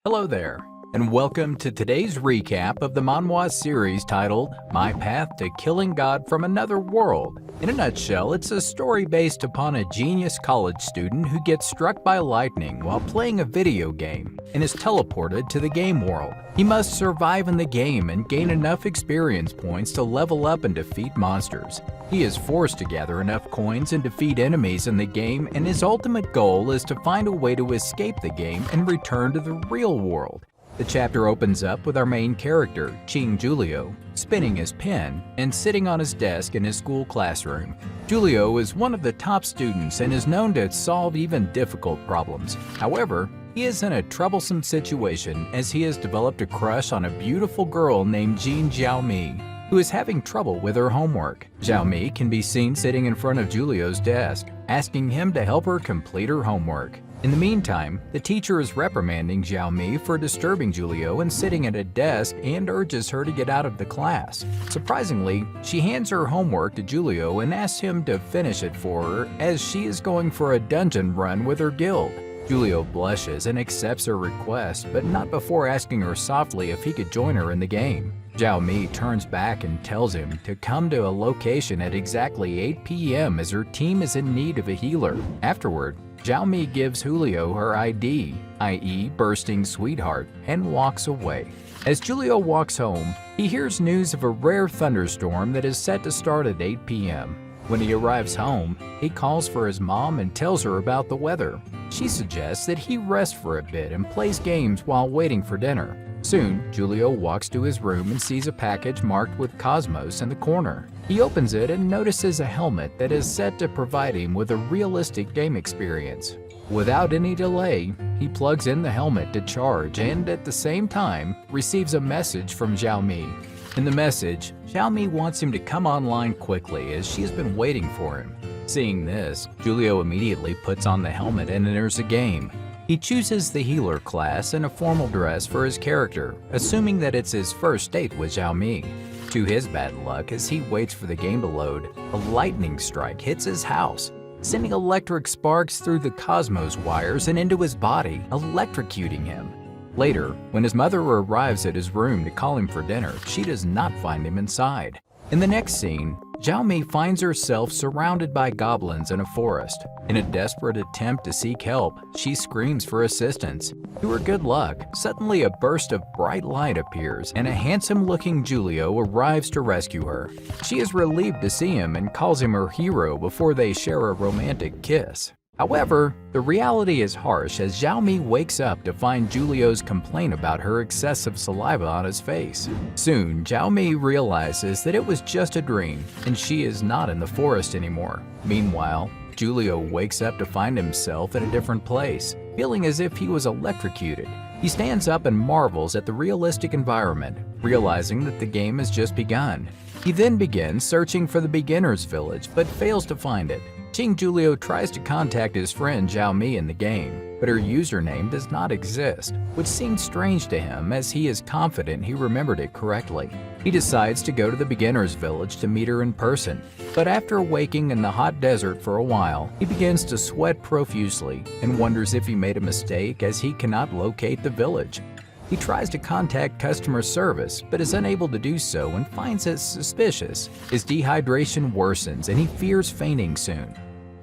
Hello there, and welcome to today's recap of the Manhwa series titled My Path to Killing God from Another World. In a nutshell, it's a story based upon a genius college student who gets struck by lightning while playing a video game and is teleported to the game world. He must survive in the game and gain enough experience points to level up and defeat monsters. He is forced to gather enough coins and defeat enemies in the game, and his ultimate goal is to find a way to escape the game and return to the real world. The chapter opens up with our main character, Ching Julio, spinning his pen and sitting on his desk in his school classroom. Julio is one of the top students and is known to solve even difficult problems. However, he is in a troublesome situation as he has developed a crush on a beautiful girl named Jean Xiaomi, who is having trouble with her homework. Xiaomi can be seen sitting in front of Julio's desk, asking him to help her complete her homework. In the meantime, the teacher is reprimanding Xiaomi for disturbing Julio and sitting at a desk and urges her to get out of the class. Surprisingly, she hands her homework to Julio and asks him to finish it for her as she is going for a dungeon run with her guild. Julio blushes and accepts her request, but not before asking her softly if he could join her in the game. Xiaomi turns back and tells him to come to a location at exactly 8 p.m. as her team is in need of a healer. Afterward, Xiaomi gives Julio her ID, i.e. Bursting Sweetheart, and walks away. As Julio walks home, he hears news of a rare thunderstorm that is set to start at 8 p.m. When he arrives home, he calls for his mom and tells her about the weather. She suggests that he rest for a bit and plays games while waiting for dinner. Soon, Julio walks to his room and sees a package marked with Cosmos in the corner. He opens it and notices a helmet that is set to provide him with a realistic game experience. Without any delay, he plugs in the helmet to charge and at the same time receives a message from Xiaomi. In the message, Xiaomi wants him to come online quickly as she has been waiting for him. Seeing this, Julio immediately puts on the helmet and enters the game. He chooses the healer class and a formal dress for his character, assuming that it's his first date with Xiaomi. To his bad luck, as he waits for the game to load, a lightning strike hits his house, sending electric sparks through the Cosmos wires and into his body, electrocuting him. Later, when his mother arrives at his room to call him for dinner, she does not find him inside. In the next scene, Xiaomi finds herself surrounded by goblins in a forest. In a desperate attempt to seek help, she screams for assistance. To her good luck, suddenly a burst of bright light appears and a handsome-looking Julio arrives to rescue her. She is relieved to see him and calls him her hero before they share a romantic kiss. However, the reality is harsh as Xiaomi wakes up to find Julio's complaint about her excessive saliva on his face. Soon, Xiaomi realizes that it was just a dream and she is not in the forest anymore. Meanwhile, Julio wakes up to find himself in a different place, feeling as if he was electrocuted. He stands up and marvels at the realistic environment, realizing that the game has just begun. He then begins searching for the beginner's village but fails to find it. Ching Julio tries to contact his friend Xiaomi in the game, but her username does not exist, which seems strange to him as he is confident he remembered it correctly. He decides to go to the beginner's village to meet her in person, but after waking in the hot desert for a while, he begins to sweat profusely and wonders if he made a mistake as he cannot locate the village. He tries to contact customer service, but is unable to do so and finds it suspicious. His dehydration worsens and he fears fainting soon.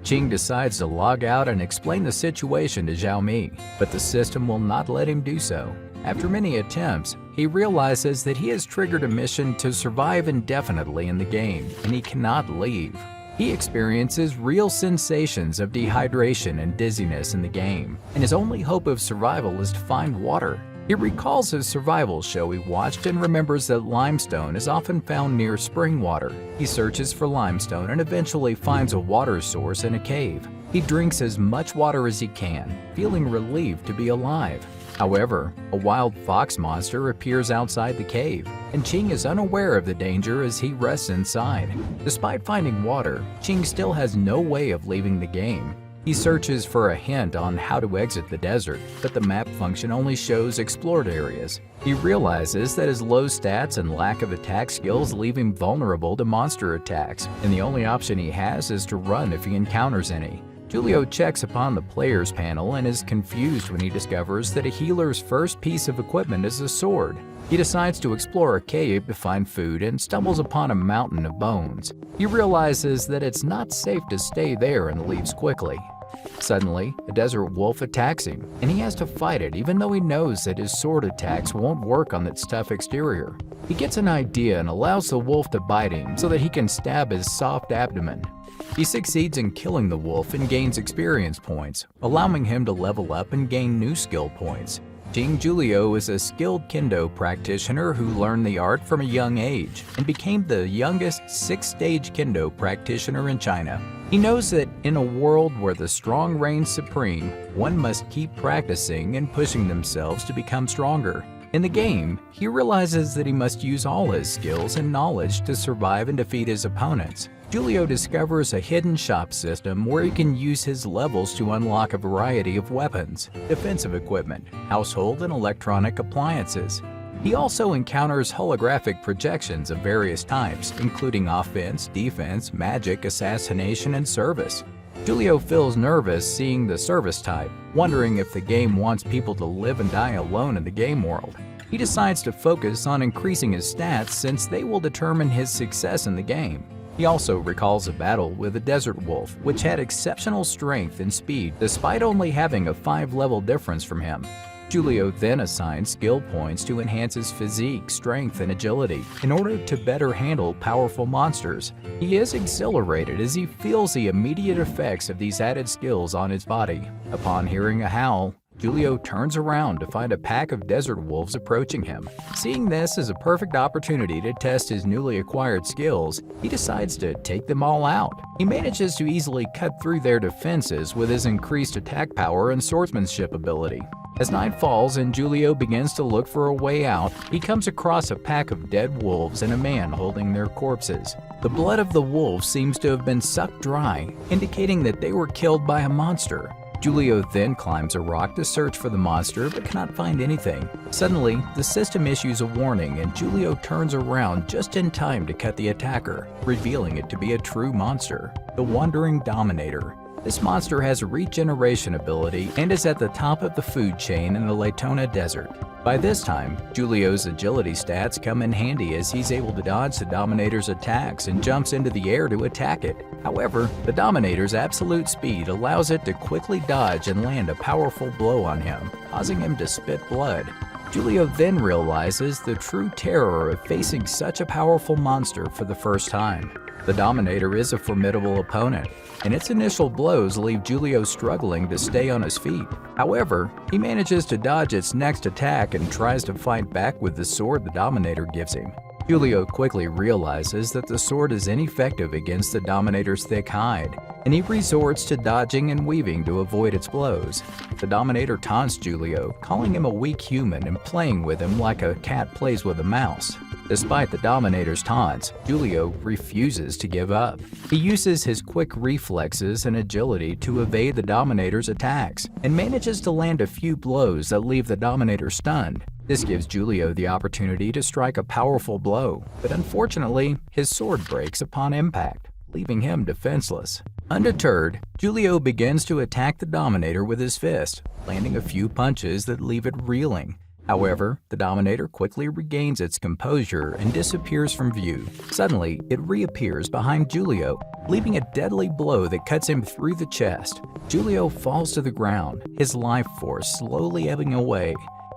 Ching decides to log out and explain the situation to Xiaomi, but the system will not let him do so. After many attempts, he realizes that he has triggered a mission to survive indefinitely in the game, and he cannot leave. He experiences real sensations of dehydration and dizziness in the game, and his only hope of survival is to find water. He recalls his survival show he watched and remembers that limestone is often found near spring water. He searches for limestone and eventually finds a water source in a cave. He drinks as much water as he can, feeling relieved to be alive. However, a wild fox monster appears outside the cave, and Ching is unaware of the danger as he rests inside. Despite finding water, Ching still has no way of leaving the game. He searches for a hint on how to exit the desert, but the map function only shows explored areas. He realizes that his low stats and lack of attack skills leave him vulnerable to monster attacks, and the only option he has is to run if he encounters any. Julio checks upon the players panel and is confused when he discovers that a healer's first piece of equipment is a sword. He decides to explore a cave to find food and stumbles upon a mountain of bones. He realizes that it's not safe to stay there and leaves quickly. Suddenly, a desert wolf attacks him, and he has to fight it even though he knows that his sword attacks won't work on its tough exterior. He gets an idea and allows the wolf to bite him so that he can stab his soft abdomen. He succeeds in killing the wolf and gains experience points, allowing him to level up and gain new skill points. Julio is a skilled kendo practitioner who learned the art from a young age and became the youngest 6th-stage kendo practitioner in China. He knows that in a world where the strong reign supreme, one must keep practicing and pushing themselves to become stronger. In the game, he realizes that he must use all his skills and knowledge to survive and defeat his opponents. Julio discovers a hidden shop system where he can use his levels to unlock a variety of weapons, defensive equipment, household and electronic appliances. He also encounters holographic projections of various types, including offense, defense, magic, assassination, and service. Julio feels nervous seeing the service type, wondering if the game wants people to live and die alone in the game world. He decides to focus on increasing his stats since they will determine his success in the game. He also recalls a battle with a desert wolf, which had exceptional strength and speed despite only having a 5-level difference from him. Julio then assigns skill points to enhance his physique, strength, and agility in order to better handle powerful monsters. He is exhilarated as he feels the immediate effects of these added skills on his body. Upon hearing a howl, Julio turns around to find a pack of desert wolves approaching him. Seeing this as a perfect opportunity to test his newly acquired skills, he decides to take them all out. He manages to easily cut through their defenses with his increased attack power and swordsmanship ability. As night falls and Julio begins to look for a way out, he comes across a pack of dead wolves and a man holding their corpses. The blood of the wolves seems to have been sucked dry, indicating that they were killed by a monster. Julio then climbs a rock to search for the monster but cannot find anything. Suddenly, the system issues a warning and Julio turns around just in time to cut the attacker, revealing it to be a true monster, the Wandering Dominator. This monster has a regeneration ability and is at the top of the food chain in the Latona Desert. By this time, Julio's agility stats come in handy as he's able to dodge the Dominator's attacks and jumps into the air to attack it. However, the Dominator's absolute speed allows it to quickly dodge and land a powerful blow on him, causing him to spit blood. Julio then realizes the true terror of facing such a powerful monster for the first time. The Dominator is a formidable opponent, and its initial blows leave Julio struggling to stay on his feet. However, he manages to dodge its next attack and tries to fight back with the sword the Dominator gives him. Julio quickly realizes that the sword is ineffective against the Dominator's thick hide, and he resorts to dodging and weaving to avoid its blows. The Dominator taunts Julio, calling him a weak human and playing with him like a cat plays with a mouse. Despite the Dominator's taunts, Julio refuses to give up. He uses his quick reflexes and agility to evade the Dominator's attacks, and manages to land a few blows that leave the Dominator stunned. This gives Julio the opportunity to strike a powerful blow, but unfortunately, his sword breaks upon impact, leaving him defenseless. Undeterred, Julio begins to attack the Dominator with his fist, landing a few punches that leave it reeling. However, the Dominator quickly regains its composure and disappears from view. Suddenly, it reappears behind Julio, leaving a deadly blow that cuts him through the chest. Julio falls to the ground, his life force slowly ebbing away.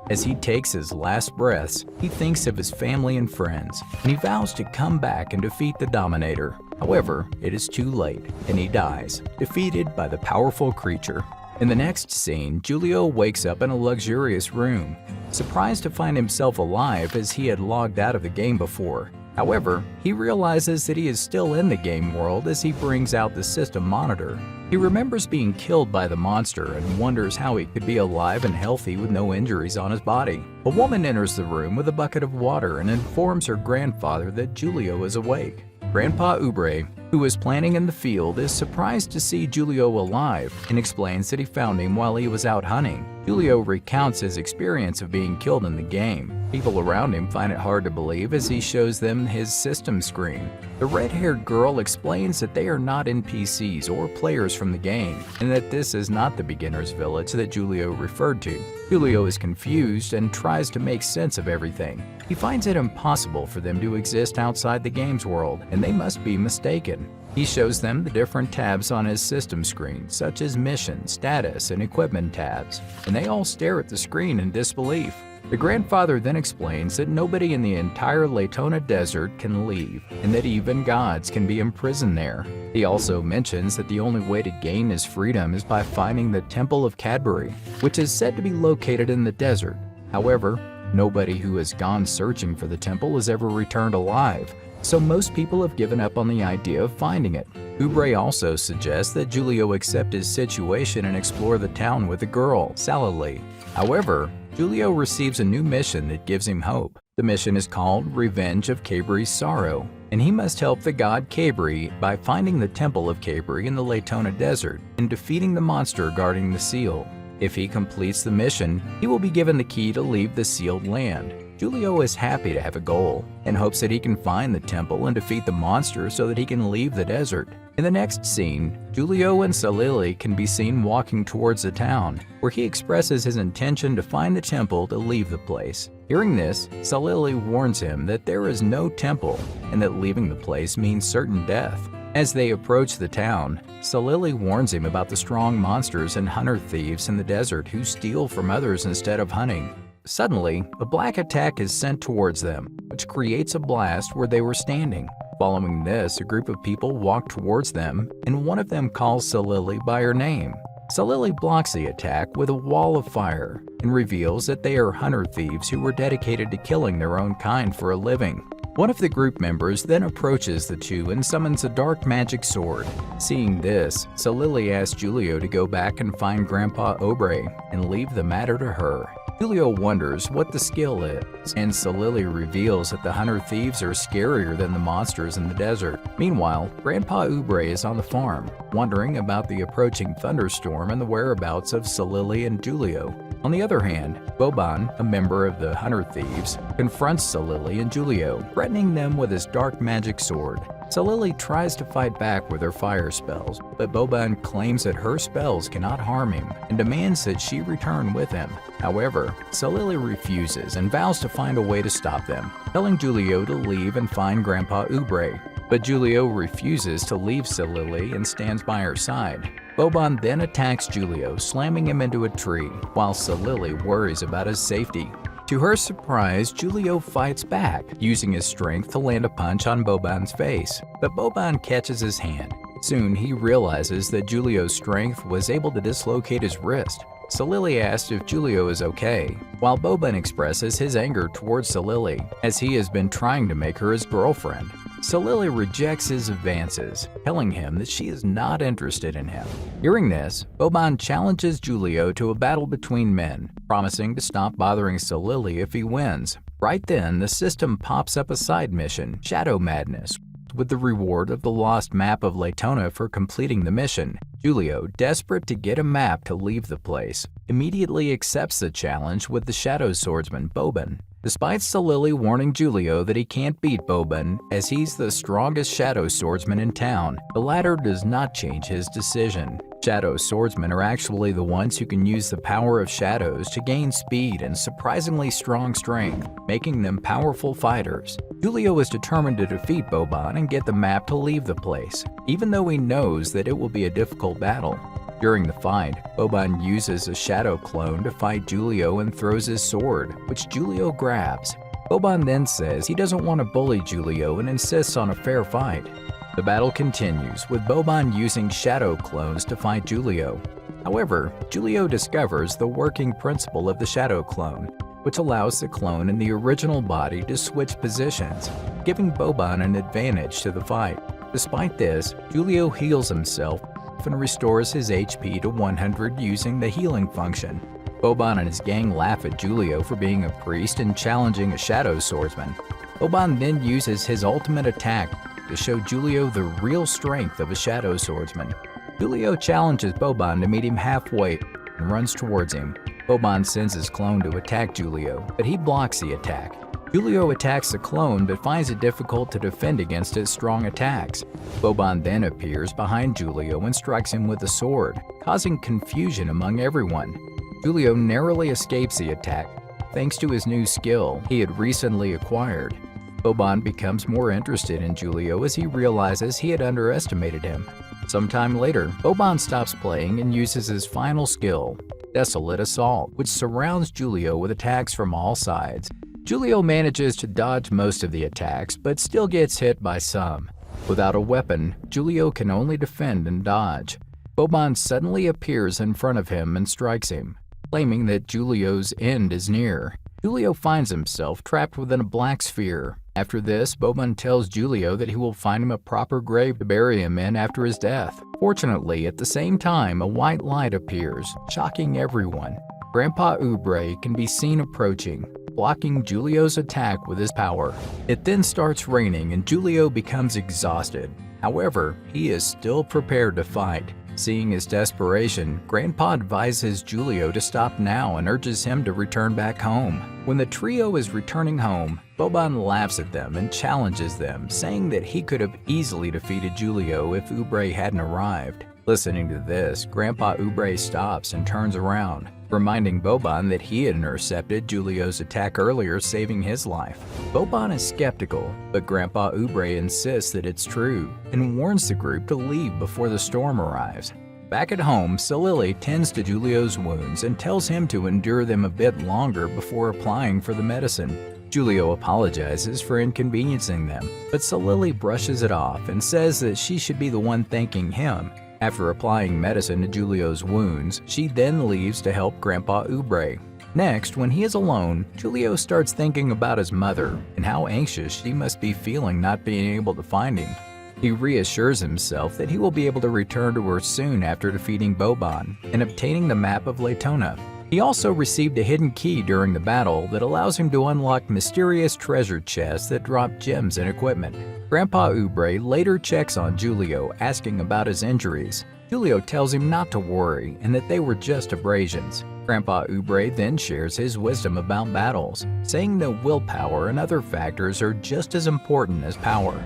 As he takes his last breaths, he thinks of his family and friends, and he vows to come back and defeat the Dominator. However, it is too late, and he dies, defeated by the powerful creature. In the next scene, Julio wakes up in a luxurious room, surprised to find himself alive as he had logged out of the game before. However, he realizes that he is still in the game world as he brings out the system monitor. He remembers being killed by the monster and wonders how he could be alive and healthy with no injuries on his body. A woman enters the room with a bucket of water and informs her grandfather that Julio is awake. Grandpa Ubre, who is planting in the field, is surprised to see Julio alive and explains that he found him while he was out hunting. Julio recounts his experience of being killed in the game. People around him find it hard to believe as he shows them his system screen. The red-haired girl explains that they are not NPCs or players from the game, and that this is not the beginner's village that Julio referred to. Julio is confused and tries to make sense of everything. He finds it impossible for them to exist outside the game's world, and they must be mistaken. He shows them the different tabs on his system screen, such as mission, status, and equipment tabs, and they all stare at the screen in disbelief. The grandfather then explains that nobody in the entire Laytona desert can leave, and that even gods can be imprisoned there. He also mentions that the only way to gain his freedom is by finding the Temple of Cadbury, which is said to be located in the desert. However, nobody who has gone searching for the temple has ever returned alive, so most people have given up on the idea of finding it. Ubre also suggests that Julio accept his situation and explore the town with the girl, Salali. However, Julio receives a new mission that gives him hope. The mission is called Revenge of Cabri's Sorrow, and he must help the god Cabri by finding the Temple of Cabri in the Laytona Desert and defeating the monster guarding the seal. If he completes the mission, he will be given the key to leave the sealed land. Julio is happy to have a goal and hopes that he can find the temple and defeat the monster so that he can leave the desert. In the next scene, Julio and Salili can be seen walking towards the town, where he expresses his intention to find the temple to leave the place. Hearing this, Salili warns him that there is no temple and that leaving the place means certain death. As they approach the town, Salili warns him about the strong monsters and hunter-thieves in the desert who steal from others instead of hunting. Suddenly, a black attack is sent towards them, which creates a blast where they were standing. Following this, a group of people walk towards them, and one of them calls Salili by her name. Salili blocks the attack with a wall of fire and reveals that they are hunter-thieves who were dedicated to killing their own kind for a living. One of the group members then approaches the two and summons a dark magic sword. Seeing this, Salili asks Julio to go back and find Grandpa Obre and leave the matter to her. Julio wonders what the skill is, and Salili reveals that the hunter-thieves are scarier than the monsters in the desert. Meanwhile, Grandpa Ubre is on the farm, wondering about the approaching thunderstorm and the whereabouts of Salili and Julio. On the other hand, Boban, a member of the hunter-thieves, confronts Salili and Julio, threatening them with his dark magic sword. Salili tries to fight back with her fire spells, but Boban claims that her spells cannot harm him and demands that she return with him. However, Salili refuses and vows to find a way to stop them, telling Julio to leave and find Grandpa Ubre. But Julio refuses to leave Salili and stands by her side. Boban then attacks Julio, slamming him into a tree, while Salili worries about his safety. To her surprise, Julio fights back, using his strength to land a punch on Boban's face, but Boban catches his hand. Soon he realizes that Julio's strength was able to dislocate his wrist. Salili asks if Julio is okay, while Boban expresses his anger towards Salili, as he has been trying to make her his girlfriend. Salili rejects his advances, telling him that she is not interested in him. Hearing this, Boban challenges Julio to a battle between men, promising to stop bothering Salili if he wins. Right then, the system pops up a side mission, Shadow Madness, with the reward of the lost map of Laytona for completing the mission. Julio, desperate to get a map to leave the place, immediately accepts the challenge with the shadow swordsman Boban. Despite Salili warning Julio that he can't beat Boban, as he's the strongest shadow swordsman in town, the latter does not change his decision. Shadow swordsmen are actually the ones who can use the power of shadows to gain speed and surprisingly strong strength, making them powerful fighters. Julio is determined to defeat Boban and get the map to leave the place, even though he knows that it will be a difficult battle. During the fight, Boban uses a shadow clone to fight Julio and throws his sword, which Julio grabs. Boban then says he doesn't want to bully Julio and insists on a fair fight. The battle continues, with Boban using shadow clones to fight Julio. However, Julio discovers the working principle of the shadow clone, which allows the clone in the original body to switch positions, giving Boban an advantage to the fight. Despite this, Julio heals himself and restores his HP to 100 using the healing function. Boban and his gang laugh at Julio for being a priest and challenging a shadow swordsman. Boban then uses his ultimate attack to show Julio the real strength of a shadow swordsman. Julio challenges Boban to meet him halfway and runs towards him. Boban sends his clone to attack Julio, but he blocks the attack. Julio attacks the clone but finds it difficult to defend against his strong attacks. Boban then appears behind Julio and strikes him with a sword, causing confusion among everyone. Julio narrowly escapes the attack thanks to his new skill he had recently acquired. Boban becomes more interested in Julio as he realizes he had underestimated him. Sometime later, Boban stops playing and uses his final skill, Desolate Assault, which surrounds Julio with attacks from all sides. Julio manages to dodge most of the attacks, but still gets hit by some. Without a weapon, Julio can only defend and dodge. Boban suddenly appears in front of him and strikes him, claiming that Julio's end is near. Julio finds himself trapped within a black sphere. After this, Boban tells Julio that he will find him a proper grave to bury him in after his death. Fortunately, at the same time, a white light appears, shocking everyone. Grandpa Ubre can be seen approaching, blocking Julio's attack with his power. It then starts raining and Julio becomes exhausted. However, he is still prepared to fight. Seeing his desperation, Grandpa advises Julio to stop now and urges him to return back home. When the trio is returning home, Boban laughs at them and challenges them, saying that he could have easily defeated Julio if Ubre hadn't arrived. Listening to this, Grandpa Ubre stops and turns around, reminding Boban that he had intercepted Julio's attack earlier, saving his life. Boban is skeptical, but Grandpa Ubre insists that it's true and warns the group to leave before the storm arrives. Back at home, Salili tends to Julio's wounds and tells him to endure them a bit longer before applying for the medicine. Julio apologizes for inconveniencing them, but Salili brushes it off and says that she should be the one thanking him. After applying medicine to Julio's wounds, she then leaves to help Grandpa Ubre. Next, when he is alone, Julio starts thinking about his mother and how anxious she must be feeling not being able to find him. He reassures himself that he will be able to return to her soon after defeating Boban and obtaining the map of Laytona. He also received a hidden key during the battle that allows him to unlock mysterious treasure chests that drop gems and equipment. Grandpa Ubre later checks on Julio, asking about his injuries. Julio tells him not to worry and that they were just abrasions. Grandpa Ubre then shares his wisdom about battles, saying that willpower and other factors are just as important as power.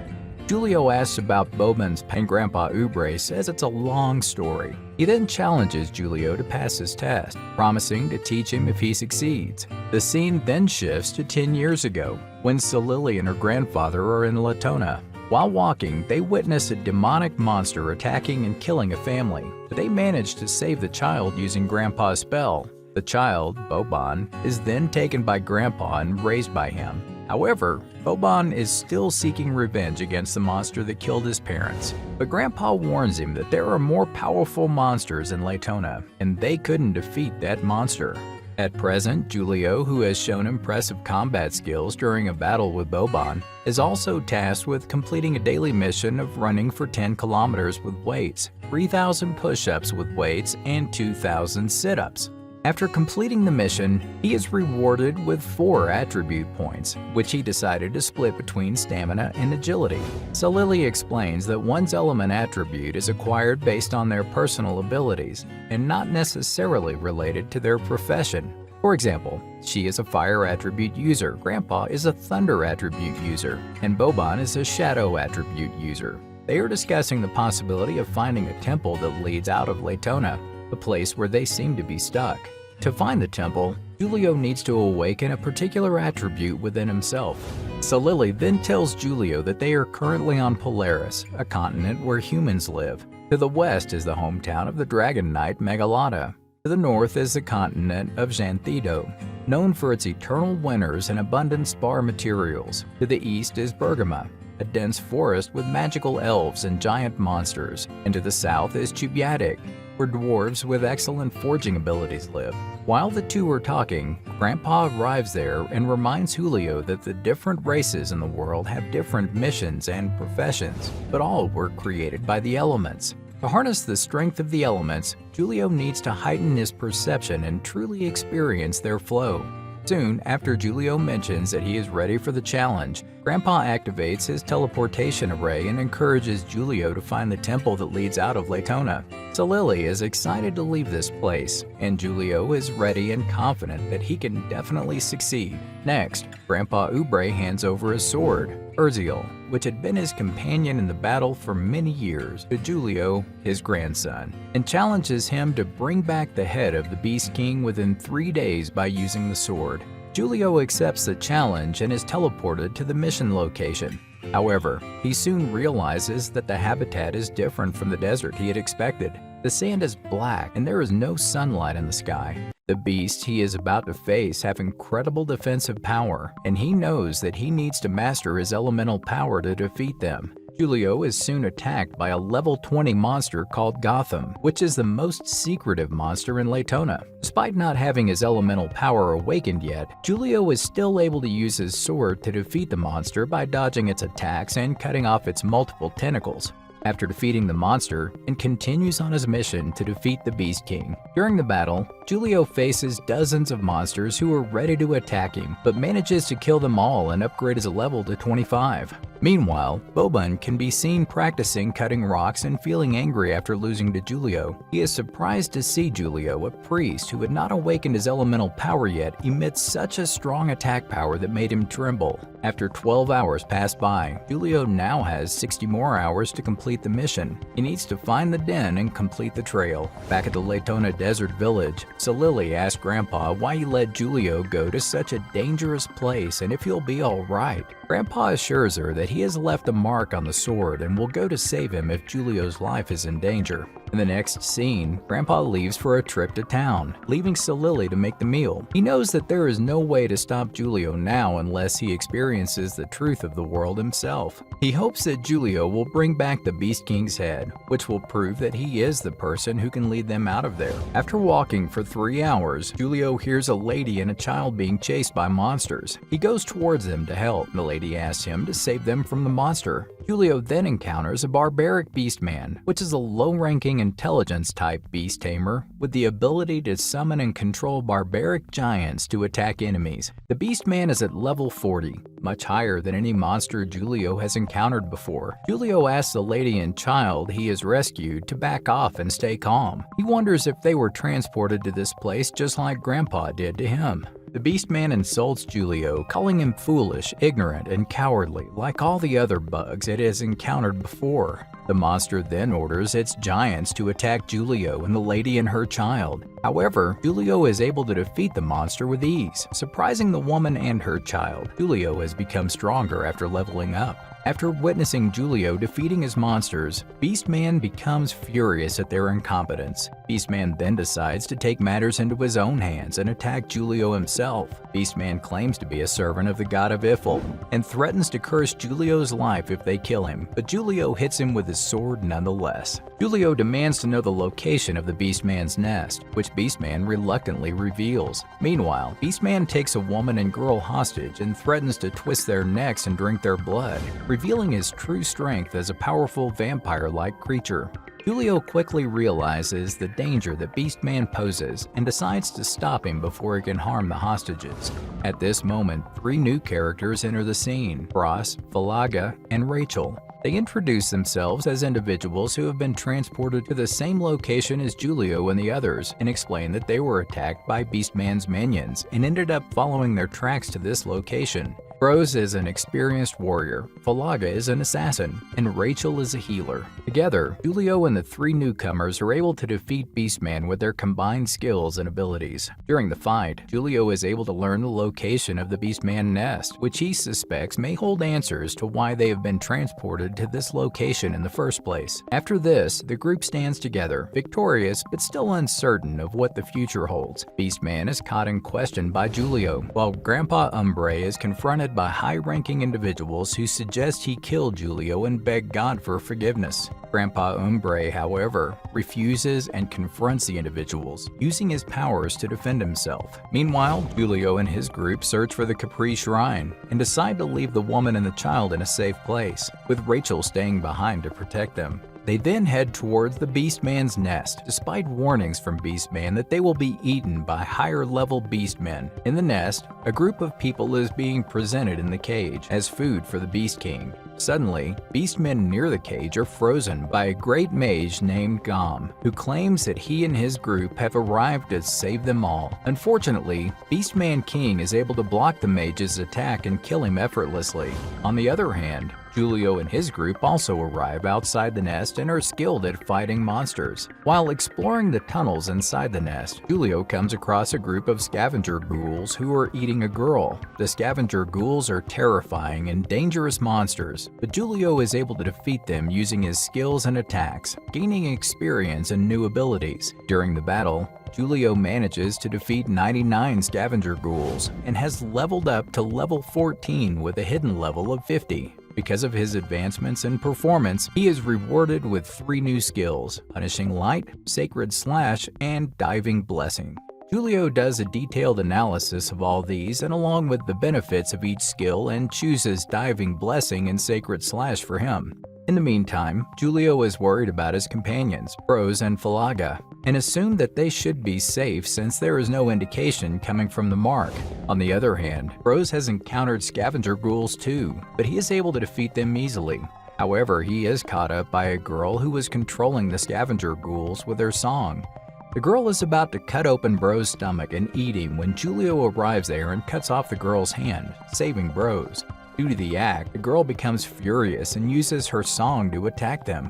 Julio asks about Boban's pain. Grandpa Ubre says it's a long story. He then challenges Julio to pass his test, promising to teach him if he succeeds. The scene then shifts to 10 years ago, when Salili and her grandfather are in Latona. While walking, they witness a demonic monster attacking and killing a family, but they manage to save the child using Grandpa's spell. The child, Boban, is then taken by Grandpa and raised by him. However, Boban is still seeking revenge against the monster that killed his parents. But Grandpa warns him that there are more powerful monsters in Laytona, and they couldn't defeat that monster. At present, Julio, who has shown impressive combat skills during a battle with Boban, is also tasked with completing a daily mission of running for 10 kilometers with weights, 3,000 push-ups with weights, and 2,000 sit-ups. After completing the mission, he is rewarded with 4 attribute points, which he decided to split between stamina and agility. Salili explains that one's element attribute is acquired based on their personal abilities and not necessarily related to their profession. For example, she is a fire attribute user, Grandpa is a thunder attribute user, and Boban is a shadow attribute user. They are discussing the possibility of finding a temple that leads out of Laytona, a place where they seem to be stuck. To find the temple, Julio needs to awaken a particular attribute within himself. Salili then tells Julio that they are currently on Polaris, a continent where humans live. To the west is the hometown of the Dragon Knight Megalada. To the north is the continent of Xanthido, known for its eternal winters and abundant spar materials. To the east is Bergama, a dense forest with magical elves and giant monsters. And to the south is Chubiatic, where dwarves with excellent forging abilities live. While the two are talking, Grandpa arrives there and reminds Julio that the different races in the world have different missions and professions, but all were created by the elements. To harness the strength of the elements, Julio needs to heighten his perception and truly experience their flow. Soon after Julio mentions that he is ready for the challenge, Grandpa activates his teleportation array and encourages Julio to find the temple that leads out of Laytona. Salili is excited to leave this place, and Julio is ready and confident that he can definitely succeed. Next, Grandpa Ubre hands over his sword, Urziel, which had been his companion in the battle for many years, to Julio, his grandson, and challenges him to bring back the head of the Beast King within 3 days by using the sword. Julio accepts the challenge and is teleported to the mission location. However, he soon realizes that the habitat is different from the desert he had expected. The sand is black and there is no sunlight in the sky. The beasts he is about to face have incredible defensive power, and he knows that he needs to master his elemental power to defeat them. Julio is soon attacked by a level 20 monster called Gotham, which is the most secretive monster in Laytona. Despite not having his elemental power awakened yet, Julio is still able to use his sword to defeat the monster by dodging its attacks and cutting off its multiple tentacles. After defeating the monster, and continues on his mission to defeat the Beast King. During the battle, Julio faces dozens of monsters who are ready to attack him, but manages to kill them all and upgrade his level to 25. Meanwhile, Boban can be seen practicing cutting rocks and feeling angry after losing to Julio. He is surprised to see Julio, a priest who had not awakened his elemental power yet, emit such a strong attack power that made him tremble. After 12 hours pass by, Julio now has 60 more hours to complete the mission. He needs to find the den and complete the trail. Back at the Laytona Desert Village, Salili asks Grandpa why he let Julio go to such a dangerous place and if he'll be alright. Grandpa assures her that he has left a mark on the sword and will go to save him if Julio's life is in danger. In the next scene, Grandpa leaves for a trip to town, leaving Salili to make the meal. He knows that there is no way to stop Julio now unless he experiences the truth of the world himself. He hopes that Julio will bring back the Beast King's head, which will prove that he is the person who can lead them out of there. After walking for 3 hours, Julio hears a lady and a child being chased by monsters. He goes towards them to help. The lady asks him to save them from the monster. Julio then encounters a barbaric beast man, which is a low-ranking intelligence-type beast tamer with the ability to summon and control barbaric giants to attack enemies. The beast man is at level 40, much higher than any monster Julio has encountered before. Julio asks the lady and child he has rescued to back off and stay calm. He wonders if they were transported to this place just like Grandpa did to him. The Beastman insults Julio, calling him foolish, ignorant, and cowardly, like all the other bugs it has encountered before. The monster then orders its giants to attack Julio and the lady and her child. However, Julio is able to defeat the monster with ease, surprising the woman and her child. Julio has become stronger after leveling up. After witnessing Julio defeating his monsters, Beastman becomes furious at their incompetence. Beastman then decides to take matters into his own hands and attack Julio himself. Beastman claims to be a servant of the god of Ifil and threatens to curse Julio's life if they kill him, but Julio hits him with his sword nonetheless. Julio demands to know the location of the Beastman's nest, which Beastman reluctantly reveals. Meanwhile, Beastman takes a woman and girl hostage and threatens to twist their necks and drink their blood, revealing his true strength as a powerful vampire-like creature. Julio quickly realizes the danger that Beastman poses and decides to stop him before he can harm the hostages. At this moment, 3 new characters enter the scene: Bros, Falaga, and Rachel. They introduce themselves as individuals who have been transported to the same location as Julio and the others and explain that they were attacked by Beastman's minions and ended up following their tracks to this location. Bros is an experienced warrior, Falaga is an assassin, and Rachel is a healer. Together, Julio and the 3 newcomers are able to defeat Beastman with their combined skills and abilities. During the fight, Julio is able to learn the location of the Beastman nest, which he suspects may hold answers to why they have been transported to this location in the first place. After this, the group stands together, victorious but still uncertain of what the future holds. Beastman is caught and questioned by Julio, while Grandpa Umbre is confronted by high-ranking individuals who suggest he kill Julio and beg God for forgiveness. Grandpa Umbre, however, refuses and confronts the individuals, using his powers to defend himself. Meanwhile, Julio and his group search for the Capri Shrine and decide to leave the woman and the child in a safe place, with Rachel staying behind to protect them. They then head towards the Beastman's nest, despite warnings from Beastman that they will be eaten by higher-level Beastmen. In the nest, a group of people is being presented in the cage as food for the Beast King. Suddenly, beastmen near the cage are frozen by a great mage named Gom, who claims that he and his group have arrived to save them all. Unfortunately, Beastman King is able to block the mage's attack and kill him effortlessly. On the other hand, Julio and his group also arrive outside the nest and are skilled at fighting monsters. While exploring the tunnels inside the nest, Julio comes across a group of scavenger ghouls who are eating a girl. The scavenger ghouls are terrifying and dangerous monsters, but Julio is able to defeat them using his skills and attacks, gaining experience and new abilities. During the battle, Julio manages to defeat 99 scavenger ghouls and has leveled up to level 14 with a hidden level of 50. Because of his advancements in performance, he is rewarded with 3 new skills: Punishing Light, Sacred Slash, and Diving Blessing. Julio does a detailed analysis of all these and along with the benefits of each skill and chooses Diving Blessing and Sacred Slash for him. In the meantime, Julio is worried about his companions, Bros and Falaga, and assumed that they should be safe since there is no indication coming from the mark. On the other hand, Bros has encountered scavenger ghouls too, but he is able to defeat them easily. However, he is caught up by a girl who is controlling the scavenger ghouls with her song. The girl is about to cut open Bros' stomach and eat him when Julio arrives there and cuts off the girl's hand, saving Bros. Due to the act, the girl becomes furious and uses her song to attack them.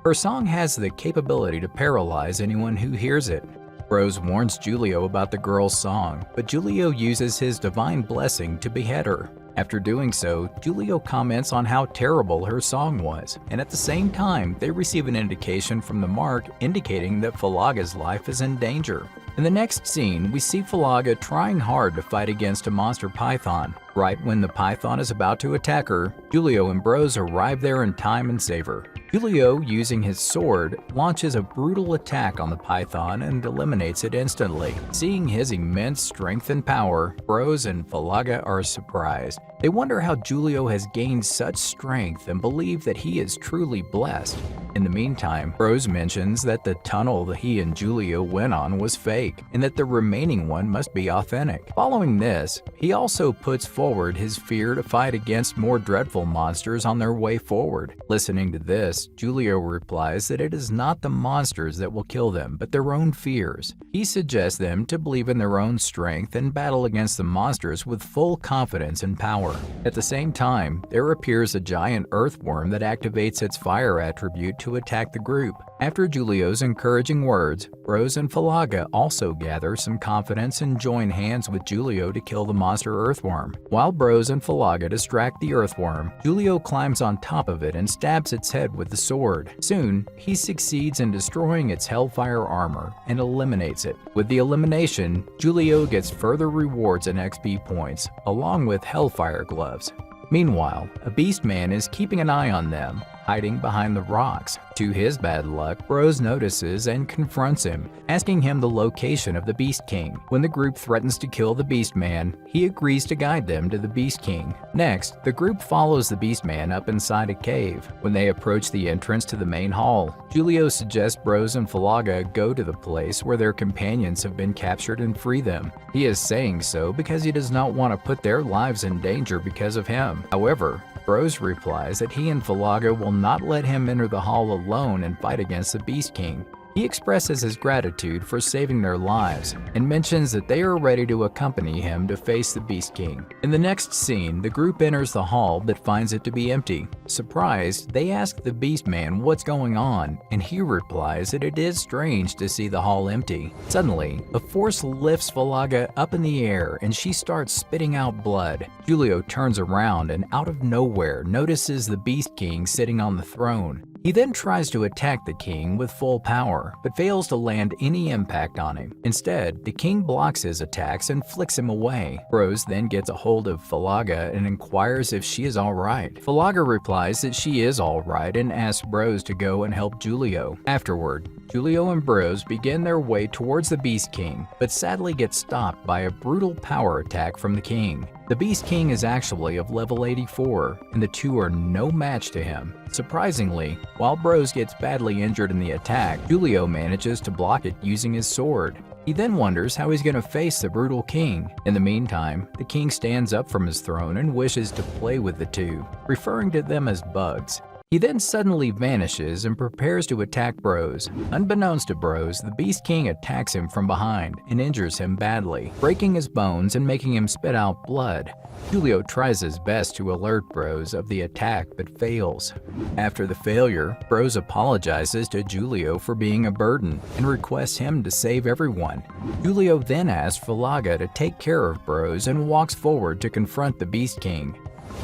Her song has the capability to paralyze anyone who hears it. Bros warns Julio about the girl's song, but Julio uses his divine blessing to behead her. After doing so, Julio comments on how terrible her song was, and at the same time, they receive an indication from the mark indicating that Falaga's life is in danger. In the next scene, we see Falaga trying hard to fight against a monster python. Right when the python is about to attack her, Julio and Bros arrive there in time and save her. Julio, using his sword, launches a brutal attack on the python and eliminates it instantly. Seeing his immense strength and power, Bros and Falaga are surprised. They wonder how Julio has gained such strength and believe that he is truly blessed. In the meantime, Bros mentions that the tunnel that he and Julio went on was fake, and that the remaining one must be authentic. Following this, he also puts forward his fear to fight against more dreadful monsters on their way forward. Listening to this, Julio replies that it is not the monsters that will kill them, but their own fears. He suggests them to believe in their own strength and battle against the monsters with full confidence and power. At the same time, there appears a giant earthworm that activates its fire attribute to attack the group. After Julio's encouraging words, Bros and Falaga also gather some confidence and join hands with Julio to kill the monster earthworm. While Bros and Falaga distract the earthworm, Julio climbs on top of it and stabs its head with the sword. Soon, he succeeds in destroying its hellfire armor and eliminates it. With the elimination, Julio gets further rewards and XP points, along with hellfire gloves. Meanwhile, a beastman is keeping an eye on them, hiding behind the rocks. To his bad luck, Bros notices and confronts him, asking him the location of the Beast King. When the group threatens to kill the Beastman, he agrees to guide them to the Beast King. Next, the group follows the Beastman up inside a cave. When they approach the entrance to the main hall, Julio suggests Bros and Falaga go to the place where their companions have been captured and free them. He is saying so because he does not want to put their lives in danger because of him. However, Bros replies that he and Falaga will not let him enter the hall alone and fight against the Beast King. He expresses his gratitude for saving their lives and mentions that they are ready to accompany him to face the Beast King. In the next scene, the group enters the hall but finds it to be empty. Surprised, they ask the Beastman what's going on, and he replies that it is strange to see the hall empty. Suddenly, a force lifts Falaga up in the air and she starts spitting out blood. Julio turns around and out of nowhere notices the Beast King sitting on the throne. He then tries to attack the king with full power, but fails to land any impact on him. Instead, the king blocks his attacks and flicks him away. Bros then gets a hold of Falaga and inquires if she is alright. Falaga replies that she is alright and asks Bros to go and help Julio. Afterward, Julio and Bros begin their way towards the Beast King, but sadly get stopped by a brutal power attack from the king. The Beast King is actually of level 84, and the two are no match to him. Surprisingly, while Bros gets badly injured in the attack, Julio manages to block it using his sword. He then wonders how he's going to face the brutal king. In the meantime, the king stands up from his throne and wishes to play with the two, referring to them as bugs. He then suddenly vanishes and prepares to attack Bros. Unbeknownst to Bros, the Beast King attacks him from behind and injures him badly, breaking his bones and making him spit out blood. Julio tries his best to alert Bros of the attack but fails. After the failure, Bros apologizes to Julio for being a burden and requests him to save everyone. Julio then asks Falaga to take care of Bros and walks forward to confront the Beast King.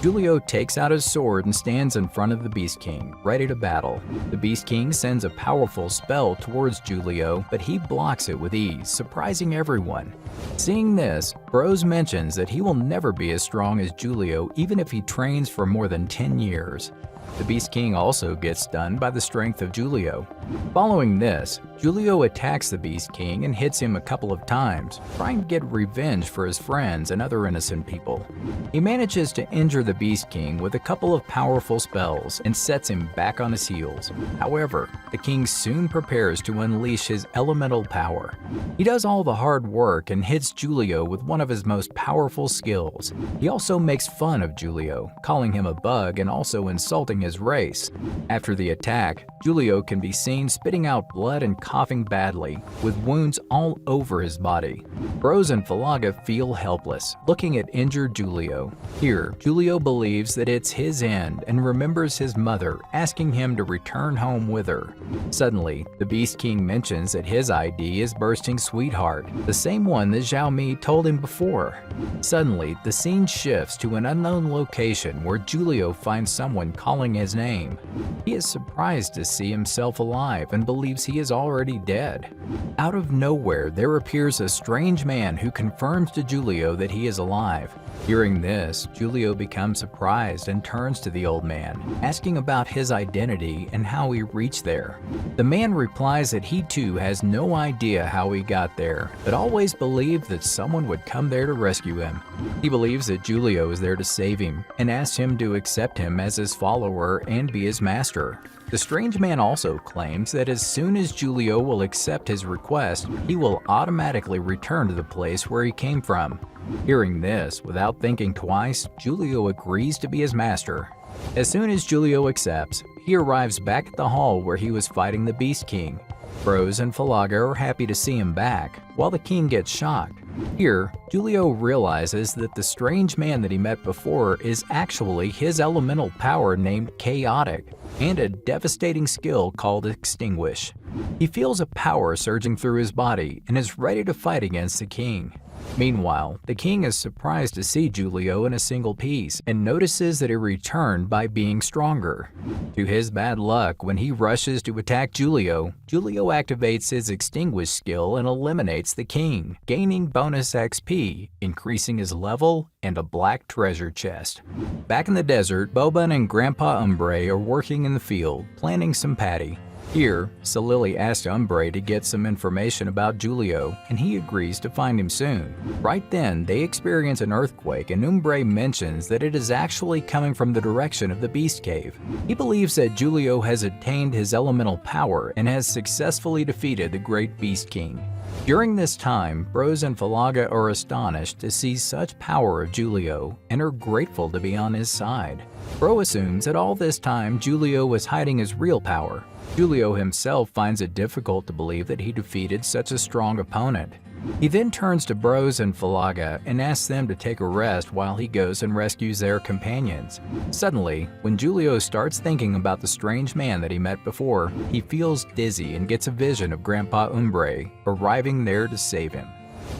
Julio takes out his sword and stands in front of the Beast King, ready to battle. The Beast King sends a powerful spell towards Julio, but he blocks it with ease, surprising everyone. Seeing this, Bros mentions that he will never be as strong as Julio even if he trains for more than 10 years. The Beast King also gets stunned by the strength of Julio. Following this, Julio attacks the Beast King and hits him a couple of times, trying to get revenge for his friends and other innocent people. He manages to injure the Beast King with a couple of powerful spells and sets him back on his heels. However, the king soon prepares to unleash his elemental power. He does all the hard work and hits Julio with one of his most powerful skills. He also makes fun of Julio, calling him a bug and also insulting his race. After the attack, Julio can be seen spitting out blood and coughing badly, with wounds all over his body. Bros and Falaga feel helpless, looking at injured Julio. Here, Julio believes that it's his end and remembers his mother asking him to return home with her. Suddenly, the Beast King mentions that his ID is Bursting Sweetheart, the same one that Xiaomi told him before. Suddenly, the scene shifts to an unknown location where Julio finds someone calling his name. He is surprised to see himself alive and believes he is already dead. Out of nowhere, there appears a strange man who confirms to Julio that he is alive. Hearing this, Julio becomes surprised and turns to the old man, asking about his identity and how he reached there. The man replies that he too has no idea how he got there, but always believed that someone would come there to rescue him. He believes that Julio is there to save him and asks him to accept him as his follower and be his master. The strange man also claims that as soon as Julio will accept his request, he will automatically return to the place where he came from. Hearing this, without thinking twice, Julio agrees to be his master. As soon as Julio accepts, he arrives back at the hall where he was fighting the Beast King. Bros and Falaga are happy to see him back, while the king gets shocked. Here, Julio realizes that the strange man that he met before is actually his elemental power named Chaotic, and a devastating skill called Extinguish. He feels a power surging through his body and is ready to fight against the king. Meanwhile, the king is surprised to see Julio in a single piece and notices that he returned by being stronger. To his bad luck, when he rushes to attack Julio, Julio activates his Extinguish skill and eliminates the king, gaining bonus XP, increasing his level, and a black treasure chest. Back in the desert, Boban and Grandpa Umbre are working in the field, planting some paddy. Here, Salili asks Umbre to get some information about Julio, and he agrees to find him soon. Right then, they experience an earthquake, and Umbre mentions that it is actually coming from the direction of the Beast Cave. He believes that Julio has attained his elemental power and has successfully defeated the Great Beast King. During this time, Bros and Falaga are astonished to see such power of Julio and are grateful to be on his side. Bro assumes that all this time Julio was hiding his real power. Julio himself finds it difficult to believe that he defeated such a strong opponent. He then turns to Bros and Falaga and asks them to take a rest while he goes and rescues their companions. Suddenly, when Julio starts thinking about the strange man that he met before, he feels dizzy and gets a vision of Grandpa Umbre arriving there to save him.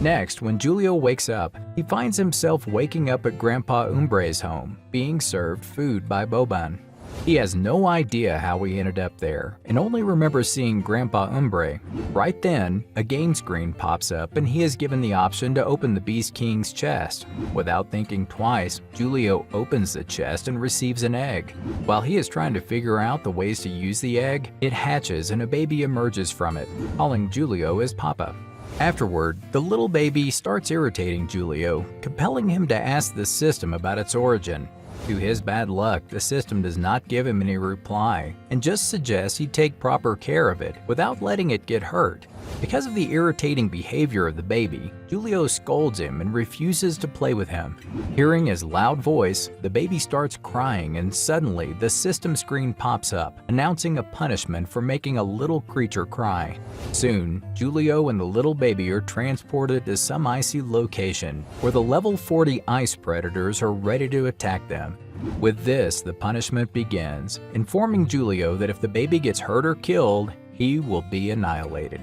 Next, when Julio wakes up, he finds himself waking up at Grandpa Umbre's home, being served food by Boban. He has no idea how he ended up there and only remembers seeing Grandpa Umbre. Right then, a game screen pops up and he is given the option to open the Beast King's chest. Without thinking twice, Julio opens the chest and receives an egg. While he is trying to figure out the ways to use the egg, it hatches and a baby emerges from it, calling Julio his papa. Afterward, the little baby starts irritating Julio, compelling him to ask the system about its origin. To his bad luck, the system does not give him any reply and just suggests he take proper care of it without letting it get hurt. Because of the irritating behavior of the baby, Julio scolds him and refuses to play with him. Hearing his loud voice, the baby starts crying and suddenly the system screen pops up, announcing a punishment for making a little creature cry. Soon, Julio and the little baby are transported to some icy location where the level 40 ice predators are ready to attack them. With this, the punishment begins, informing Julio that if the baby gets hurt or killed, he will be annihilated.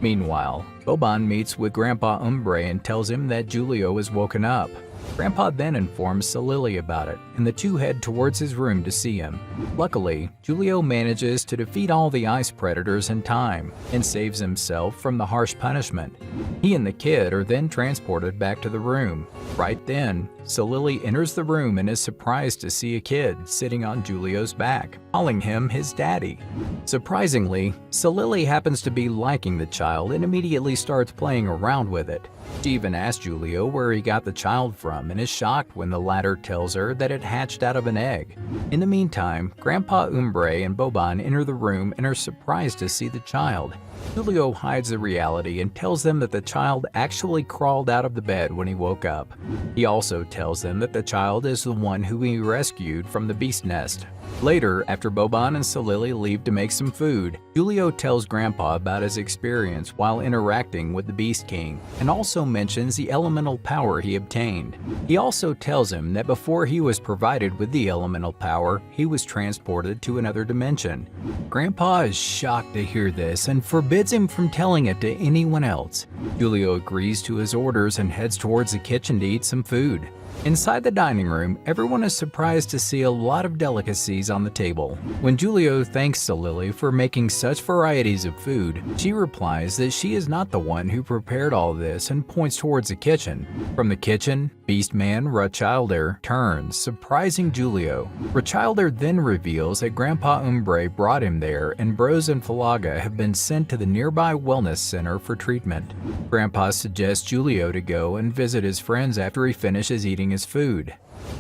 Meanwhile, Boban meets with Grandpa Umbre and tells him that Julio is woken up. Grandpa then informs Salili about it, and the two head towards his room to see him. Luckily, Julio manages to defeat all the ice predators in time and saves himself from the harsh punishment. He and the kid are then transported back to the room. Right then, Salili enters the room and is surprised to see a kid sitting on Julio's back, calling him his daddy. Surprisingly, Salili happens to be liking the child and immediately starts playing around with it. She even asks Julio where he got the child from and is shocked when the latter tells her that it hatched out of an egg. In the meantime, Grandpa Umbre and Boban enter the room and are surprised to see the child. Julio hides the reality and tells them that the child actually crawled out of the bed when he woke up. He also tells them that the child is the one who he rescued from the beast nest. Later, after Boban and Salili leave to make some food, Julio tells Grandpa about his experience while interacting with the Beast King and also mentions the elemental power he obtained. He also tells him that before he was provided with the elemental power, he was transported to another dimension. Grandpa is shocked to hear this and forbids him from telling it to anyone else. Julio agrees to his orders and heads towards the kitchen to eat some food. Inside the dining room, everyone is surprised to see a lot of delicacies on the table. When Julio thanks Salili for making such varieties of food, she replies that she is not the one who prepared all this and points towards the kitchen. From the kitchen, Beastman Rachilder turns, surprising Julio. Rachilder then reveals that Grandpa Umbre brought him there and Bros and Falaga have been sent to the nearby wellness center for treatment. Grandpa suggests Julio to go and visit his friends after he finishes eating his food.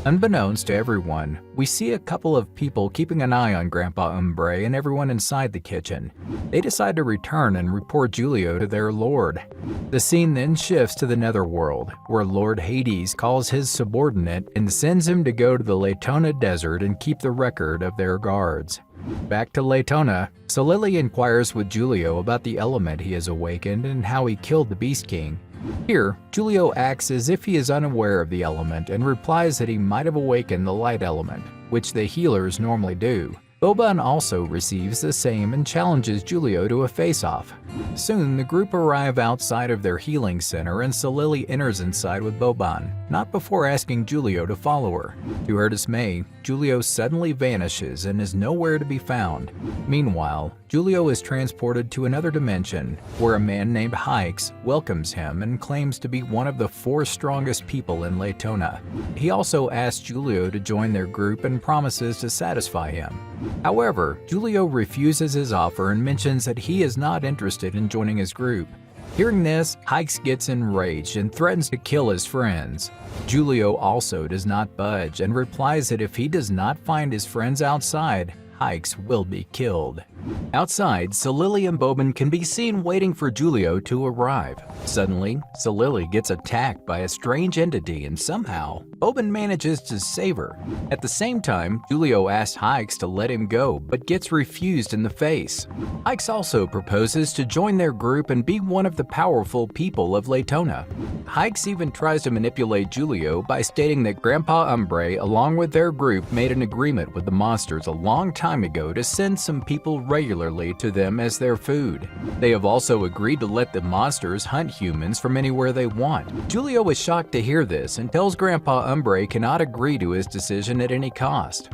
Unbeknownst to everyone, we see a couple of people keeping an eye on Grandpa Umbre and everyone inside the kitchen. They decide to return and report Julio to their lord. The scene then shifts to the netherworld, where Lord Hades calls his subordinate and sends him to go to the Latona desert and keep the record of their guards. Back to Latona, Salili inquires with Julio about the element he has awakened and how he killed the Beast King. Here, Julio acts as if he is unaware of the element and replies that he might have awakened the light element, which the healers normally do. Boban also receives the same and challenges Julio to a face-off. Soon, the group arrive outside of their healing center and Salili enters inside with Boban, not before asking Julio to follow her. To her dismay, Julio suddenly vanishes and is nowhere to be found. Meanwhile, Julio is transported to another dimension, where a man named Hikes welcomes him and claims to be one of the 4 strongest people in Latona. He also asks Julio to join their group and promises to satisfy him. However, Julio refuses his offer and mentions that he is not interested in joining his group. Hearing this, Hikes gets enraged and threatens to kill his friends. Julio also does not budge and replies that if he does not find his friends outside, Hikes will be killed. Outside, Salili and Boban can be seen waiting for Julio to arrive. Suddenly, Salili gets attacked by a strange entity and somehow, Boban manages to save her. At the same time, Julio asks Hikes to let him go, but gets refused in the face. Hikes also proposes to join their group and be one of the powerful people of Latona. Hikes even tries to manipulate Julio by stating that Grandpa Umbre, along with their group, made an agreement with the monsters a long time ago to send some people regularly to them as their food. They have also agreed to let the monsters hunt humans from anywhere they want. Julio is shocked to hear this and tells Grandpa Umbre cannot agree to his decision at any cost.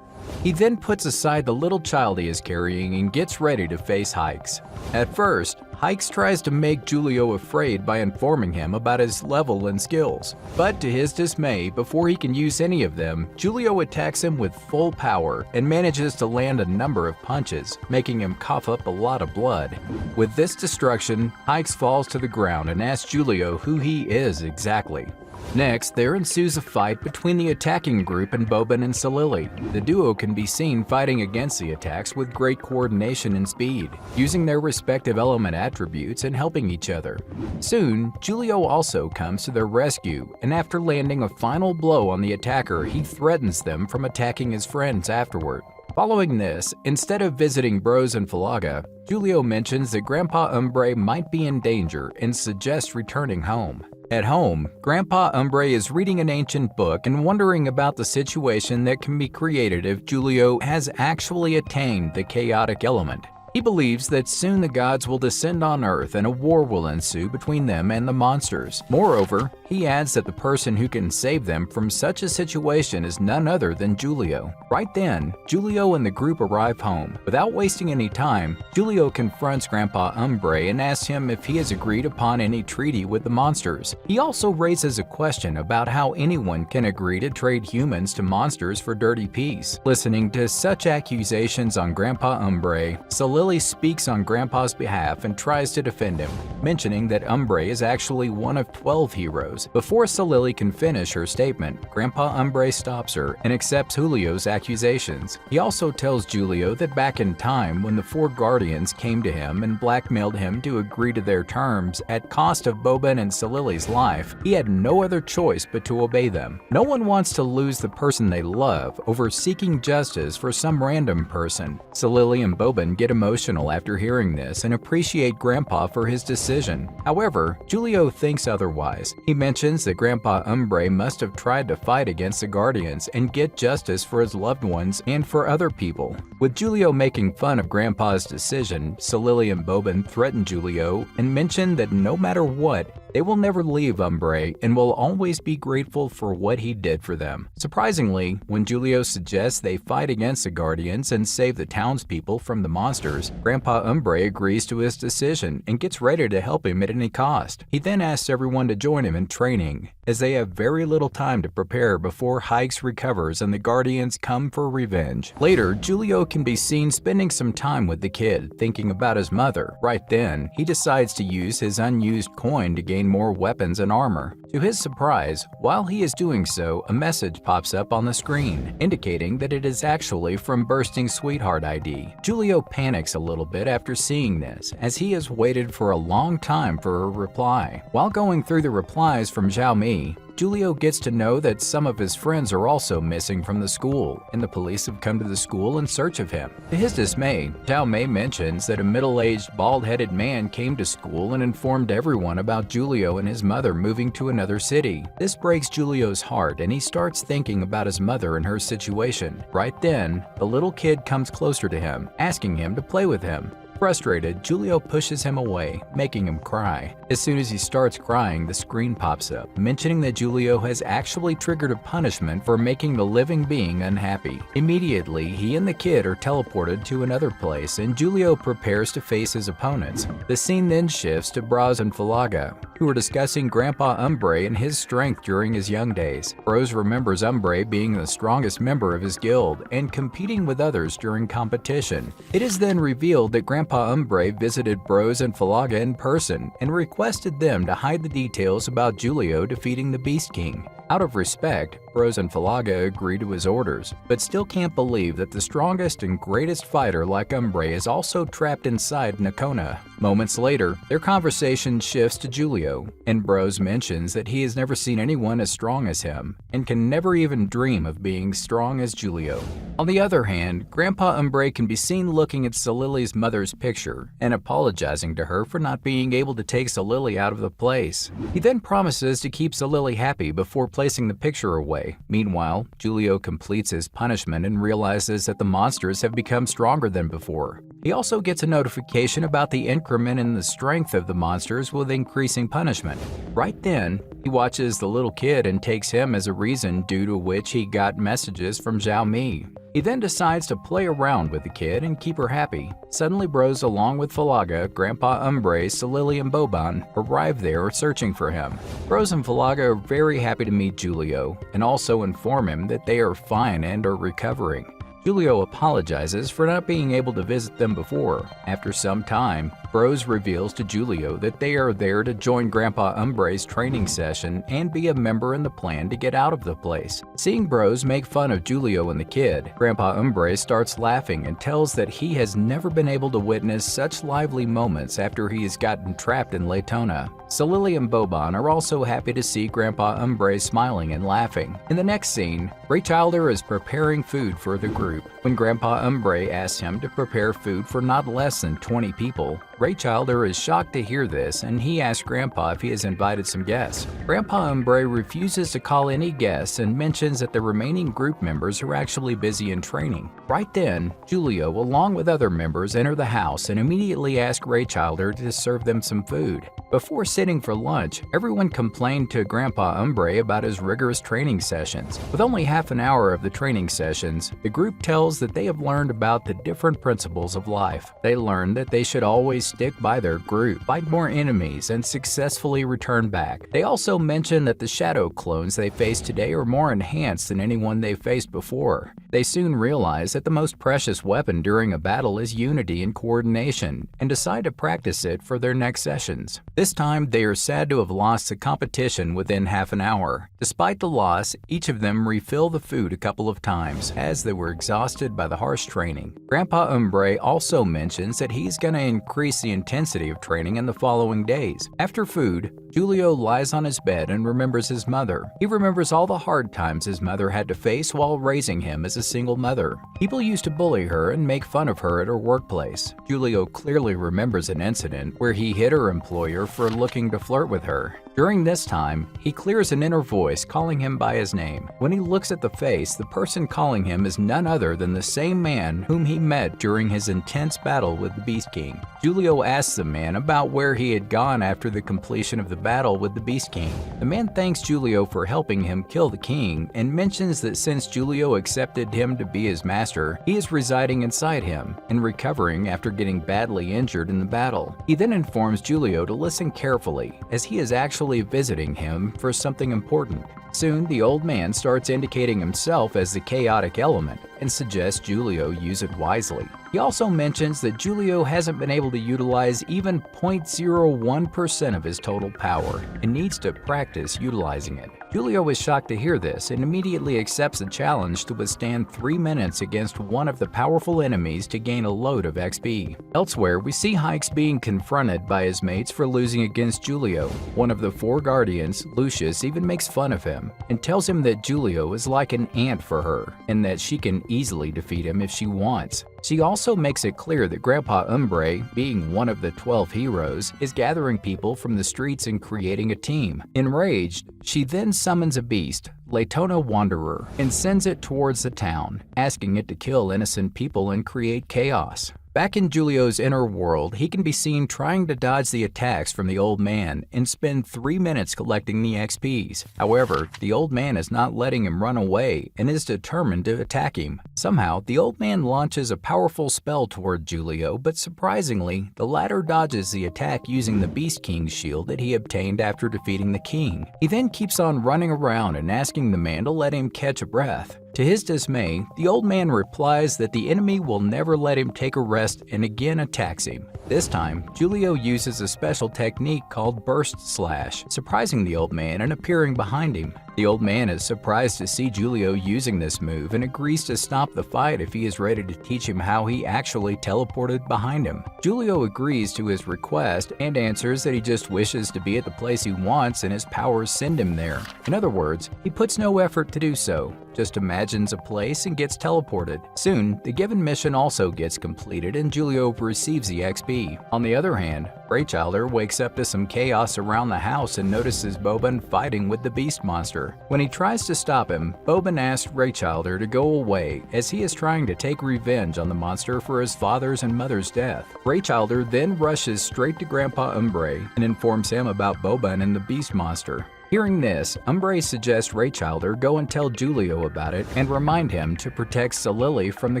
He then puts aside the little child he is carrying and gets ready to face Hikes. At first, Hikes tries to make Julio afraid by informing him about his level and skills. But to his dismay, before he can use any of them, Julio attacks him with full power and manages to land a number of punches, making him cough up a lot of blood. With this destruction, Hikes falls to the ground and asks Julio who he is exactly. Next, there ensues a fight between the attacking group and Boban and Salili. The duo can be seen fighting against the attacks with great coordination and speed, using their respective element attributes and helping each other. Soon, Julio also comes to their rescue, and after landing a final blow on the attacker, he threatens them from attacking his friends afterward. Following this, instead of visiting Bros and Falaga, Julio mentions that Grandpa Umbre might be in danger and suggests returning home. At home, Grandpa Umbre is reading an ancient book and wondering about the situation that can be created if Julio has actually attained the chaotic element. He believes that soon the gods will descend on Earth and a war will ensue between them and the monsters. Moreover, he adds that the person who can save them from such a situation is none other than Julio. Right then, Julio and the group arrive home. Without wasting any time, Julio confronts Grandpa Umbre and asks him if he has agreed upon any treaty with the monsters. He also raises a question about how anyone can agree to trade humans to monsters for dirty peace. Listening to such accusations on Grandpa Umbre, Salili speaks on Grandpa's behalf and tries to defend him, mentioning that Umbre is actually one of 12 heroes. Before Salili can finish her statement, Grandpa Umbre stops her and accepts Julio's accusations. He also tells Julio that back in time when the four guardians came to him and blackmailed him to agree to their terms at cost of Boban and Salili's life, he had no other choice but to obey them. No one wants to lose the person they love over seeking justice for some random person. Salili and Boban get emotional after hearing this and appreciate Grandpa for his decision. However, Julio thinks otherwise. He mentions that Grandpa Umbre must have tried to fight against the Guardians and get justice for his loved ones and for other people. With Julio making fun of Grandpa's decision, Salili and Boban threaten Julio and mention that no matter what, they will never leave Umbre and will always be grateful for what he did for them. Surprisingly, when Julio suggests they fight against the Guardians and save the townspeople from the monsters, Grandpa Umbre agrees to his decision and gets ready to help him at any cost. He then asks everyone to join him in training, as they have very little time to prepare before Hikes recovers and the Guardians come for revenge. Later, Julio can be seen spending some time with the kid, thinking about his mother. Right then, he decides to use his unused coin to gain more weapons and armor. To his surprise, while he is doing so, a message pops up on the screen, indicating that it is actually from Bursting Sweetheart ID. Julio panics a little bit after seeing this, as he has waited for a long time for a reply. While going through the replies from Xiaomi, Julio gets to know that some of his friends are also missing from the school, and the police have come to the school in search of him. To his dismay, Xiao Mei mentions that a middle-aged, bald-headed man came to school and informed everyone about Julio and his mother moving to another city. This breaks Julio's heart, and he starts thinking about his mother and her situation. Right then, the little kid comes closer to him, asking him to play with him. Frustrated, Julio pushes him away, making him cry. As soon as he starts crying, the screen pops up, mentioning that Julio has actually triggered a punishment for making the living being unhappy. Immediately, he and the kid are teleported to another place, and Julio prepares to face his opponents. The scene then shifts to Bros and Falaga, who are discussing Grandpa Umbre and his strength during his young days. Bros remembers Umbre being the strongest member of his guild and competing with others during competition. It is then revealed that Grandpa Umbre visited Bros and Falaga in person and requested them to hide the details about Julio defeating the Beast King. Out of respect, Bros and Falaga agree to his orders, but still can't believe that the strongest and greatest fighter like Umbre is also trapped inside Nakona. Moments later, their conversation shifts to Julio, and Bros mentions that he has never seen anyone as strong as him, and can never even dream of being strong as Julio. On the other hand, Grandpa Umbre can be seen looking at Salili's mother's picture, and apologizing to her for not being able to take Salili out of the place. He then promises to keep Salili happy before placing the picture away. Meanwhile, Julio completes his punishment and realizes that the monsters have become stronger than before. He also gets a notification about the increment in the strength of the monsters with increasing punishment. Right then, he watches the little kid and takes him as a reason due to which he got messages from Xiaomi. He then decides to play around with the kid and keep her happy. Suddenly Bros along with Falaga, Grandpa Umbre, Salili, and Boban arrive there searching for him. Bros and Falaga are very happy to meet Julio and also inform him that they are fine and are recovering. Julio apologizes for not being able to visit them before. After some time, Bros reveals to Julio that they are there to join Grandpa Umbre's training session and be a member in the plan to get out of the place. Seeing Bros make fun of Julio and the kid, Grandpa Umbre starts laughing and tells that he has never been able to witness such lively moments after he has gotten trapped in Laytona. Salili and Boban are also happy to see Grandpa Umbre smiling and laughing. In the next scene, Raychilder is preparing food for the group. When Grandpa Umbre asks him to prepare food for not less than 20 people, Raychilder is shocked to hear this and he asks Grandpa if he has invited some guests. Grandpa Umbre refuses to call any guests and mentions that the remaining group members are actually busy in training. Right then, Julio, along with other members, enter the house and immediately ask Raychilder to serve them some food. Before sitting for lunch, everyone complained to Grandpa Umbre about his rigorous training sessions. With only half an hour of the training sessions, the group tells that they have learned about the different principles of life. They learned that they should always stick by their group, fight more enemies, and successfully return back. They also mention that the shadow clones they face today are more enhanced than anyone they faced before. They soon realize that the most precious weapon during a battle is unity and coordination, and decide to practice it for their next sessions. This time, they are sad to have lost the competition within half an hour. Despite the loss, each of them refill the food a couple of times, as they were exhausted by the harsh training. Grandpa Umbre also mentions that he's going to increase the intensity of training in the following days. After food, Julio lies on his bed and remembers his mother. He remembers all the hard times his mother had to face while raising him as a single mother. People used to bully her and make fun of her at her workplace. Julio clearly remembers an incident where he hit her employer for looking to flirt with her. During this time, he clears an inner voice calling him by his name. When he looks at the face, the person calling him is none other than the same man whom he met during his intense battle with the Beast King. Julio asks the man about where he had gone after the completion of the battle with the Beast King. The man thanks Julio for helping him kill the king and mentions that since Julio accepted him to be his master, he is residing inside him and recovering after getting badly injured in the battle. He then informs Julio to listen carefully, as he is actually visiting him for something important. Soon, the old man starts indicating himself as the chaotic element and suggests Julio use it wisely. He also mentions that Julio hasn't been able to utilize even 0.01% of his total power and needs to practice utilizing it. Julio is shocked to hear this and immediately accepts the challenge to withstand 3 minutes against one of the powerful enemies to gain a load of XP. Elsewhere, we see Hikes being confronted by his mates for losing against Julio. One of the 4 guardians, Lucius, even makes fun of him and tells him that Julio is like an ant for her and that she can easily defeat him if she wants. She also makes it clear that Grandpa Umbre, being one of the 12 heroes, is gathering people from the streets and creating a team. Enraged, she then summons a beast, Laytona Wanderer, and sends it towards the town, asking it to kill innocent people and create chaos. Back in Julio's inner world, he can be seen trying to dodge the attacks from the old man and spend 3 minutes collecting the XPs. However, the old man is not letting him run away and is determined to attack him. Somehow, the old man launches a powerful spell toward Julio, but surprisingly, the latter dodges the attack using the Beast King's shield that he obtained after defeating the king. He then keeps on running around and asking the man to let him catch a breath. To his dismay, the old man replies that the enemy will never let him take a rest and again attacks him. This time, Julio uses a special technique called Burst Slash, surprising the old man and appearing behind him. The old man is surprised to see Julio using this move and agrees to stop the fight if he is ready to teach him how he actually teleported behind him. Julio agrees to his request and answers that he just wishes to be at the place he wants and his powers send him there. In other words, he puts no effort to do so, just imagines a place and gets teleported. Soon, the given mission also gets completed and Julio receives the XP. On the other hand, Raychilder wakes up to some chaos around the house and notices Boban fighting with the beast monster. When he tries to stop him, Boban asks Raychilder to go away as he is trying to take revenge on the monster for his father's and mother's death. Raychilder then rushes straight to Grandpa Umbre and informs him about Boban and the beast monster. Hearing this, Umbre suggests Raychilder go and tell Julio about it and remind him to protect Solili from the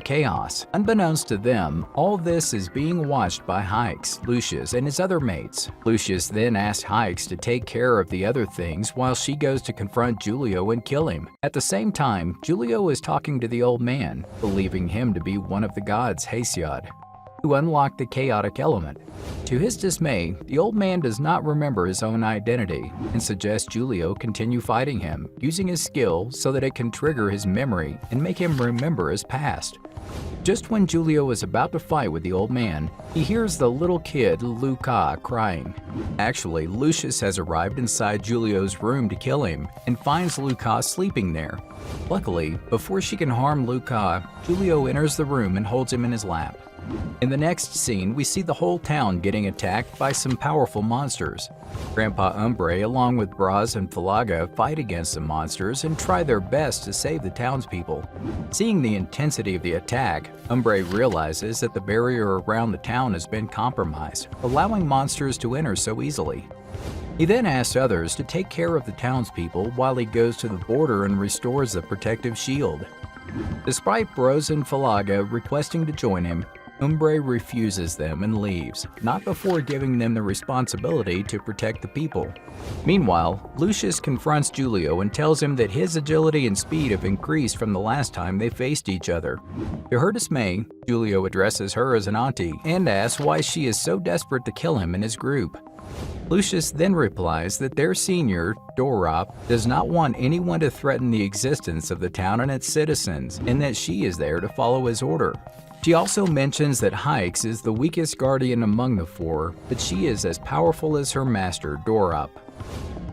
chaos. Unbeknownst to them, all this is being watched by Hikes, Lucius, and his other mates. Lucius then asks Hikes to take care of the other things while she goes to confront Julio and kill him. At the same time, Julio is talking to the old man, believing him to be one of the gods Hesiod, who unlocked the chaotic element. To his dismay, the old man does not remember his own identity and suggests Julio continue fighting him, using his skill so that it can trigger his memory and make him remember his past. Just when Julio is about to fight with the old man, he hears the little kid Luca crying. Actually, Lucius has arrived inside Julio's room to kill him and finds Luca sleeping there. Luckily, before she can harm Luca, Julio enters the room and holds him in his lap. In the next scene, we see the whole town getting attacked by some powerful monsters. Grandpa Umbre, along with Braz and Falaga, fight against the monsters and try their best to save the townspeople. Seeing the intensity of the attack, Umbre realizes that the barrier around the town has been compromised, allowing monsters to enter so easily. He then asks others to take care of the townspeople while he goes to the border and restores the protective shield. Despite Braz and Falaga requesting to join him, Umbre refuses them and leaves, not before giving them the responsibility to protect the people. Meanwhile, Lucius confronts Julio and tells him that his agility and speed have increased from the last time they faced each other. To her dismay, Julio addresses her as an auntie and asks why she is so desperate to kill him and his group. Lucius then replies that their senior, Dorop, does not want anyone to threaten the existence of the town and its citizens, and that she is there to follow his order. She also mentions that Hikes is the weakest guardian among the four, but she is as powerful as her master, Dorop.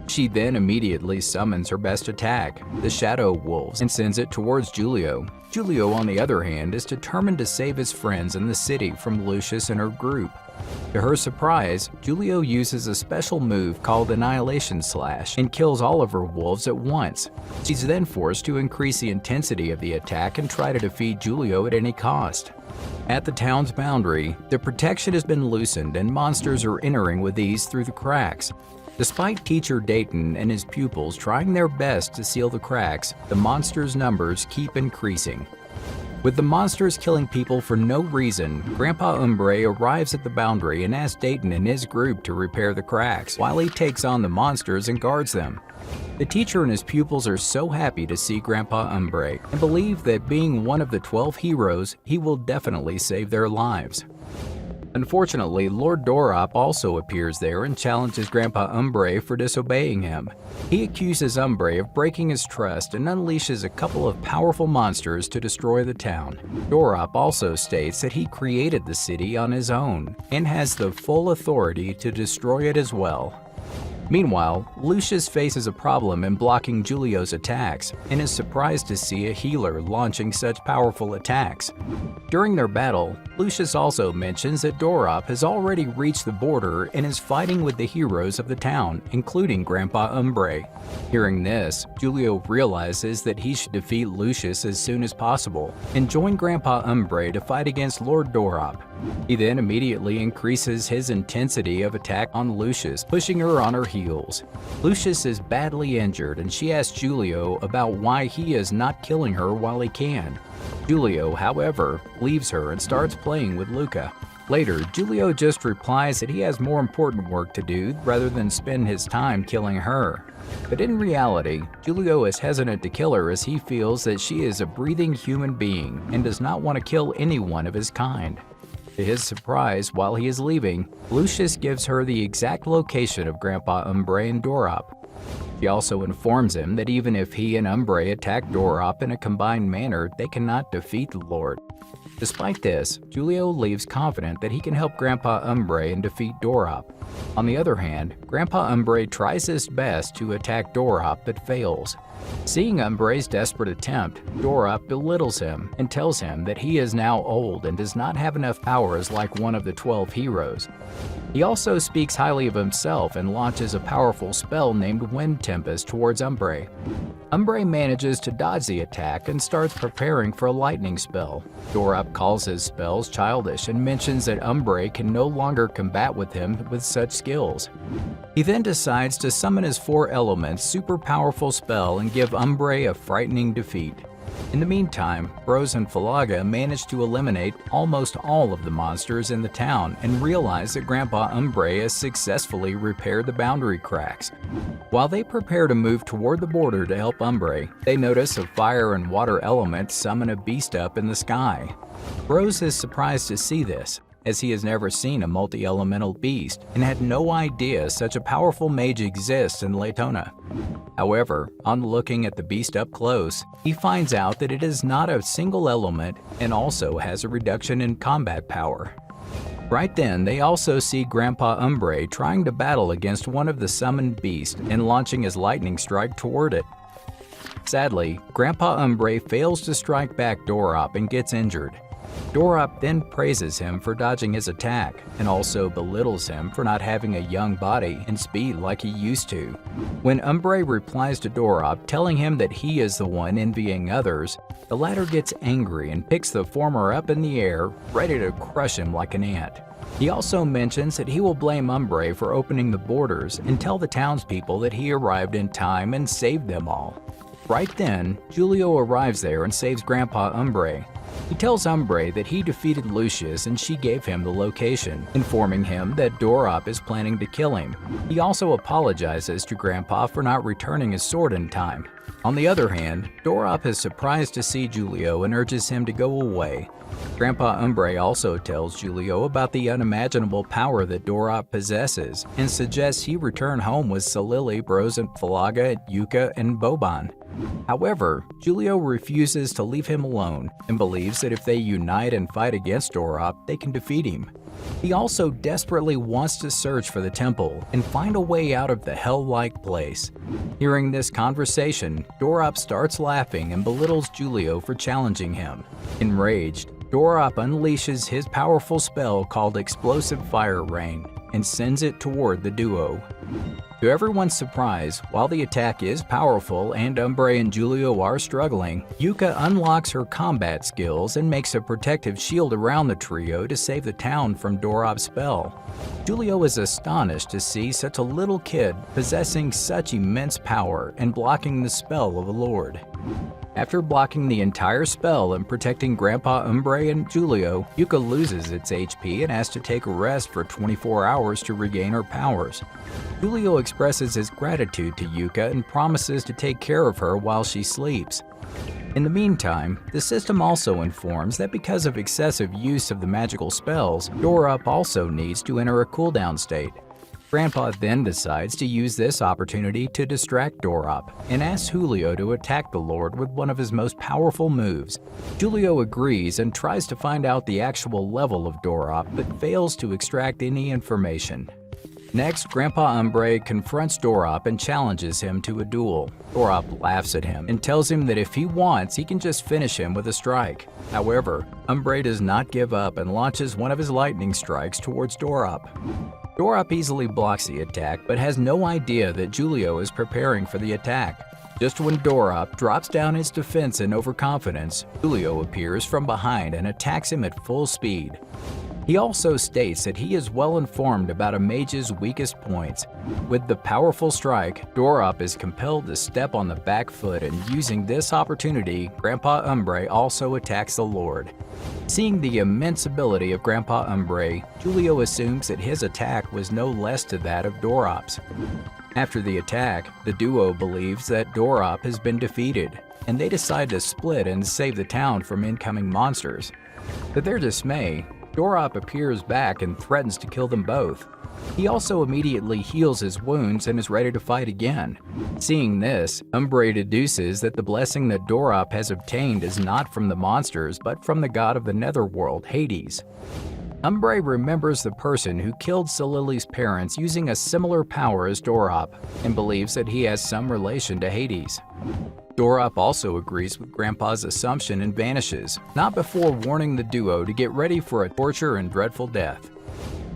She then immediately summons her best attack, the Shadow Wolves, and sends it towards Julio. Julio, on the other hand, is determined to save his friends in the city from Lucius and her group. To her surprise, Julio uses a special move called Annihilation Slash and kills all of her wolves at once. She's then forced to increase the intensity of the attack and try to defeat Julio at any cost. At the town's boundary, the protection has been loosened and monsters are entering with ease through the cracks. Despite Teacher Dayton and his pupils trying their best to seal the cracks, the monsters' numbers keep increasing. With the monsters killing people for no reason, Grandpa Umbre arrives at the boundary and asks Dayton and his group to repair the cracks, while he takes on the monsters and guards them. The teacher and his pupils are so happy to see Grandpa Umbre and believe that being one of the 12 heroes, he will definitely save their lives. Unfortunately, Lord Dorop also appears there and challenges Grandpa Umbre for disobeying him. He accuses Umbre of breaking his trust and unleashes a couple of powerful monsters to destroy the town. Dorop also states that he created the city on his own and has the full authority to destroy it as well. Meanwhile, Lucius faces a problem in blocking Julio's attacks and is surprised to see a healer launching such powerful attacks. During their battle, Lucius also mentions that Dorop has already reached the border and is fighting with the heroes of the town, including Grandpa Umbre. Hearing this, Julio realizes that he should defeat Lucius as soon as possible and join Grandpa Umbre to fight against Lord Dorop. He then immediately increases his intensity of attack on Lucius, pushing her on her heels. Lucius is badly injured and she asks Julio about why he is not killing her while he can. Julio, however, leaves her and starts playing with Luca. Later, Julio just replies that he has more important work to do rather than spend his time killing her. But in reality, Julio is hesitant to kill her as he feels that she is a breathing human being and does not want to kill anyone of his kind. To his surprise, while he is leaving, Lucius gives her the exact location of Grandpa Umbre and Dorop. She also informs him that even if he and Umbre attack Dorop in a combined manner, they cannot defeat the Lord. Despite this, Julio leaves confident that he can help Grandpa Umbre and defeat Dorop. On the other hand, Grandpa Umbre tries his best to attack Dorop but fails. Seeing Umbre's desperate attempt, Dorop belittles him and tells him that he is now old and does not have enough powers like one of the 12 heroes. He also speaks highly of himself and launches a powerful spell named Wind tempest towards Umbre. Umbre manages to dodge the attack and starts preparing for a lightning spell. Dorop calls his spells childish and mentions that Umbre can no longer combat with him with such skills. He then decides to summon his 4 elements super powerful spell and give Umbre a frightening defeat. In the meantime, Bros and Falaga manage to eliminate almost all of the monsters in the town and realize that Grandpa Umbre has successfully repaired the boundary cracks. While they prepare to move toward the border to help Umbre, they notice a fire and water element summon a beast up in the sky. Bros is surprised to see this, as he has never seen a multi-elemental beast and had no idea such a powerful mage exists in Laytona. However, on looking at the beast up close, he finds out that it is not a single element and also has a reduction in combat power. Right then, they also see Grandpa Umbre trying to battle against one of the summoned beasts and launching his lightning strike toward it. Sadly, Grandpa Umbre fails to strike back Dorop and gets injured. Dorop then praises him for dodging his attack and also belittles him for not having a young body and speed like he used to. When Umbre replies to Dorop telling him that he is the one envying others, the latter gets angry and picks the former up in the air, ready to crush him like an ant. He also mentions that he will blame Umbre for opening the borders and tell the townspeople that he arrived in time and saved them all. Right then, Julio arrives there and saves Grandpa Umbre. He tells Umbre that he defeated Lucius and she gave him the location, informing him that Dorop is planning to kill him. He also apologizes to Grandpa for not returning his sword in time. On the other hand, Dorop is surprised to see Julio and urges him to go away. Grandpa Umbre also tells Julio about the unimaginable power that Dorop possesses and suggests he return home with Salili, Bros, and Falaga, Yuka, and Boban. However, Julio refuses to leave him alone and believes that if they unite and fight against Dorop, they can defeat him. He also desperately wants to search for the temple and find a way out of the hell-like place. Hearing this conversation, Dorop starts laughing and belittles Julio for challenging him. Enraged, Dorop unleashes his powerful spell called Explosive Fire Rain and sends it toward the duo. To everyone's surprise, while the attack is powerful and Umbre and Julio are struggling, Yuka unlocks her combat skills and makes a protective shield around the trio to save the town from Dorop's spell. Julio is astonished to see such a little kid possessing such immense power and blocking the spell of the Lord. After blocking the entire spell and protecting Grandpa Umbre and Julio, Yuka loses its HP and has to take a rest for 24 hours to regain her powers. Julio expresses his gratitude to Yuka and promises to take care of her while she sleeps. In the meantime, the system also informs that because of excessive use of the magical spells, Dorop also needs to enter a cooldown state. Grandpa then decides to use this opportunity to distract Dorop and asks Julio to attack the Lord with one of his most powerful moves. Julio agrees and tries to find out the actual level of Dorop but fails to extract any information. Next, Grandpa Umbre confronts Dorop and challenges him to a duel. Dorop laughs at him and tells him that if he wants, he can just finish him with a strike. However, Umbre does not give up and launches one of his lightning strikes towards Dorop. Dorop easily blocks the attack but has no idea that Julio is preparing for the attack. Just when Dorop drops down his defense in overconfidence, Julio appears from behind and attacks him at full speed. He also states that he is well informed about a mage's weakest points. With the powerful strike, Dorop is compelled to step on the back foot, and using this opportunity, Grandpa Umbre also attacks the Lord. Seeing the immense ability of Grandpa Umbre, Julio assumes that his attack was no less to that of Dorop's. After the attack, the duo believes that Dorop has been defeated, and they decide to split and save the town from incoming monsters. To their dismay, Dorop appears back and threatens to kill them both. He also immediately heals his wounds and is ready to fight again. Seeing this, Umbre deduces that the blessing that Dorop has obtained is not from the monsters but from the god of the netherworld, Hades. Umbre remembers the person who killed Salili's parents using a similar power as Dorop and believes that he has some relation to Hades. Dorop also agrees with Grandpa's assumption and vanishes, not before warning the duo to get ready for a torture and dreadful death.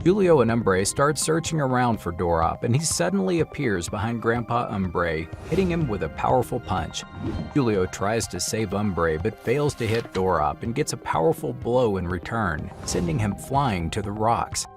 Julio and Umbre start searching around for Dorop, and he suddenly appears behind Grandpa Umbre, hitting him with a powerful punch. Julio tries to save Umbre but fails to hit Dorop and gets a powerful blow in return, sending him flying to the rocks.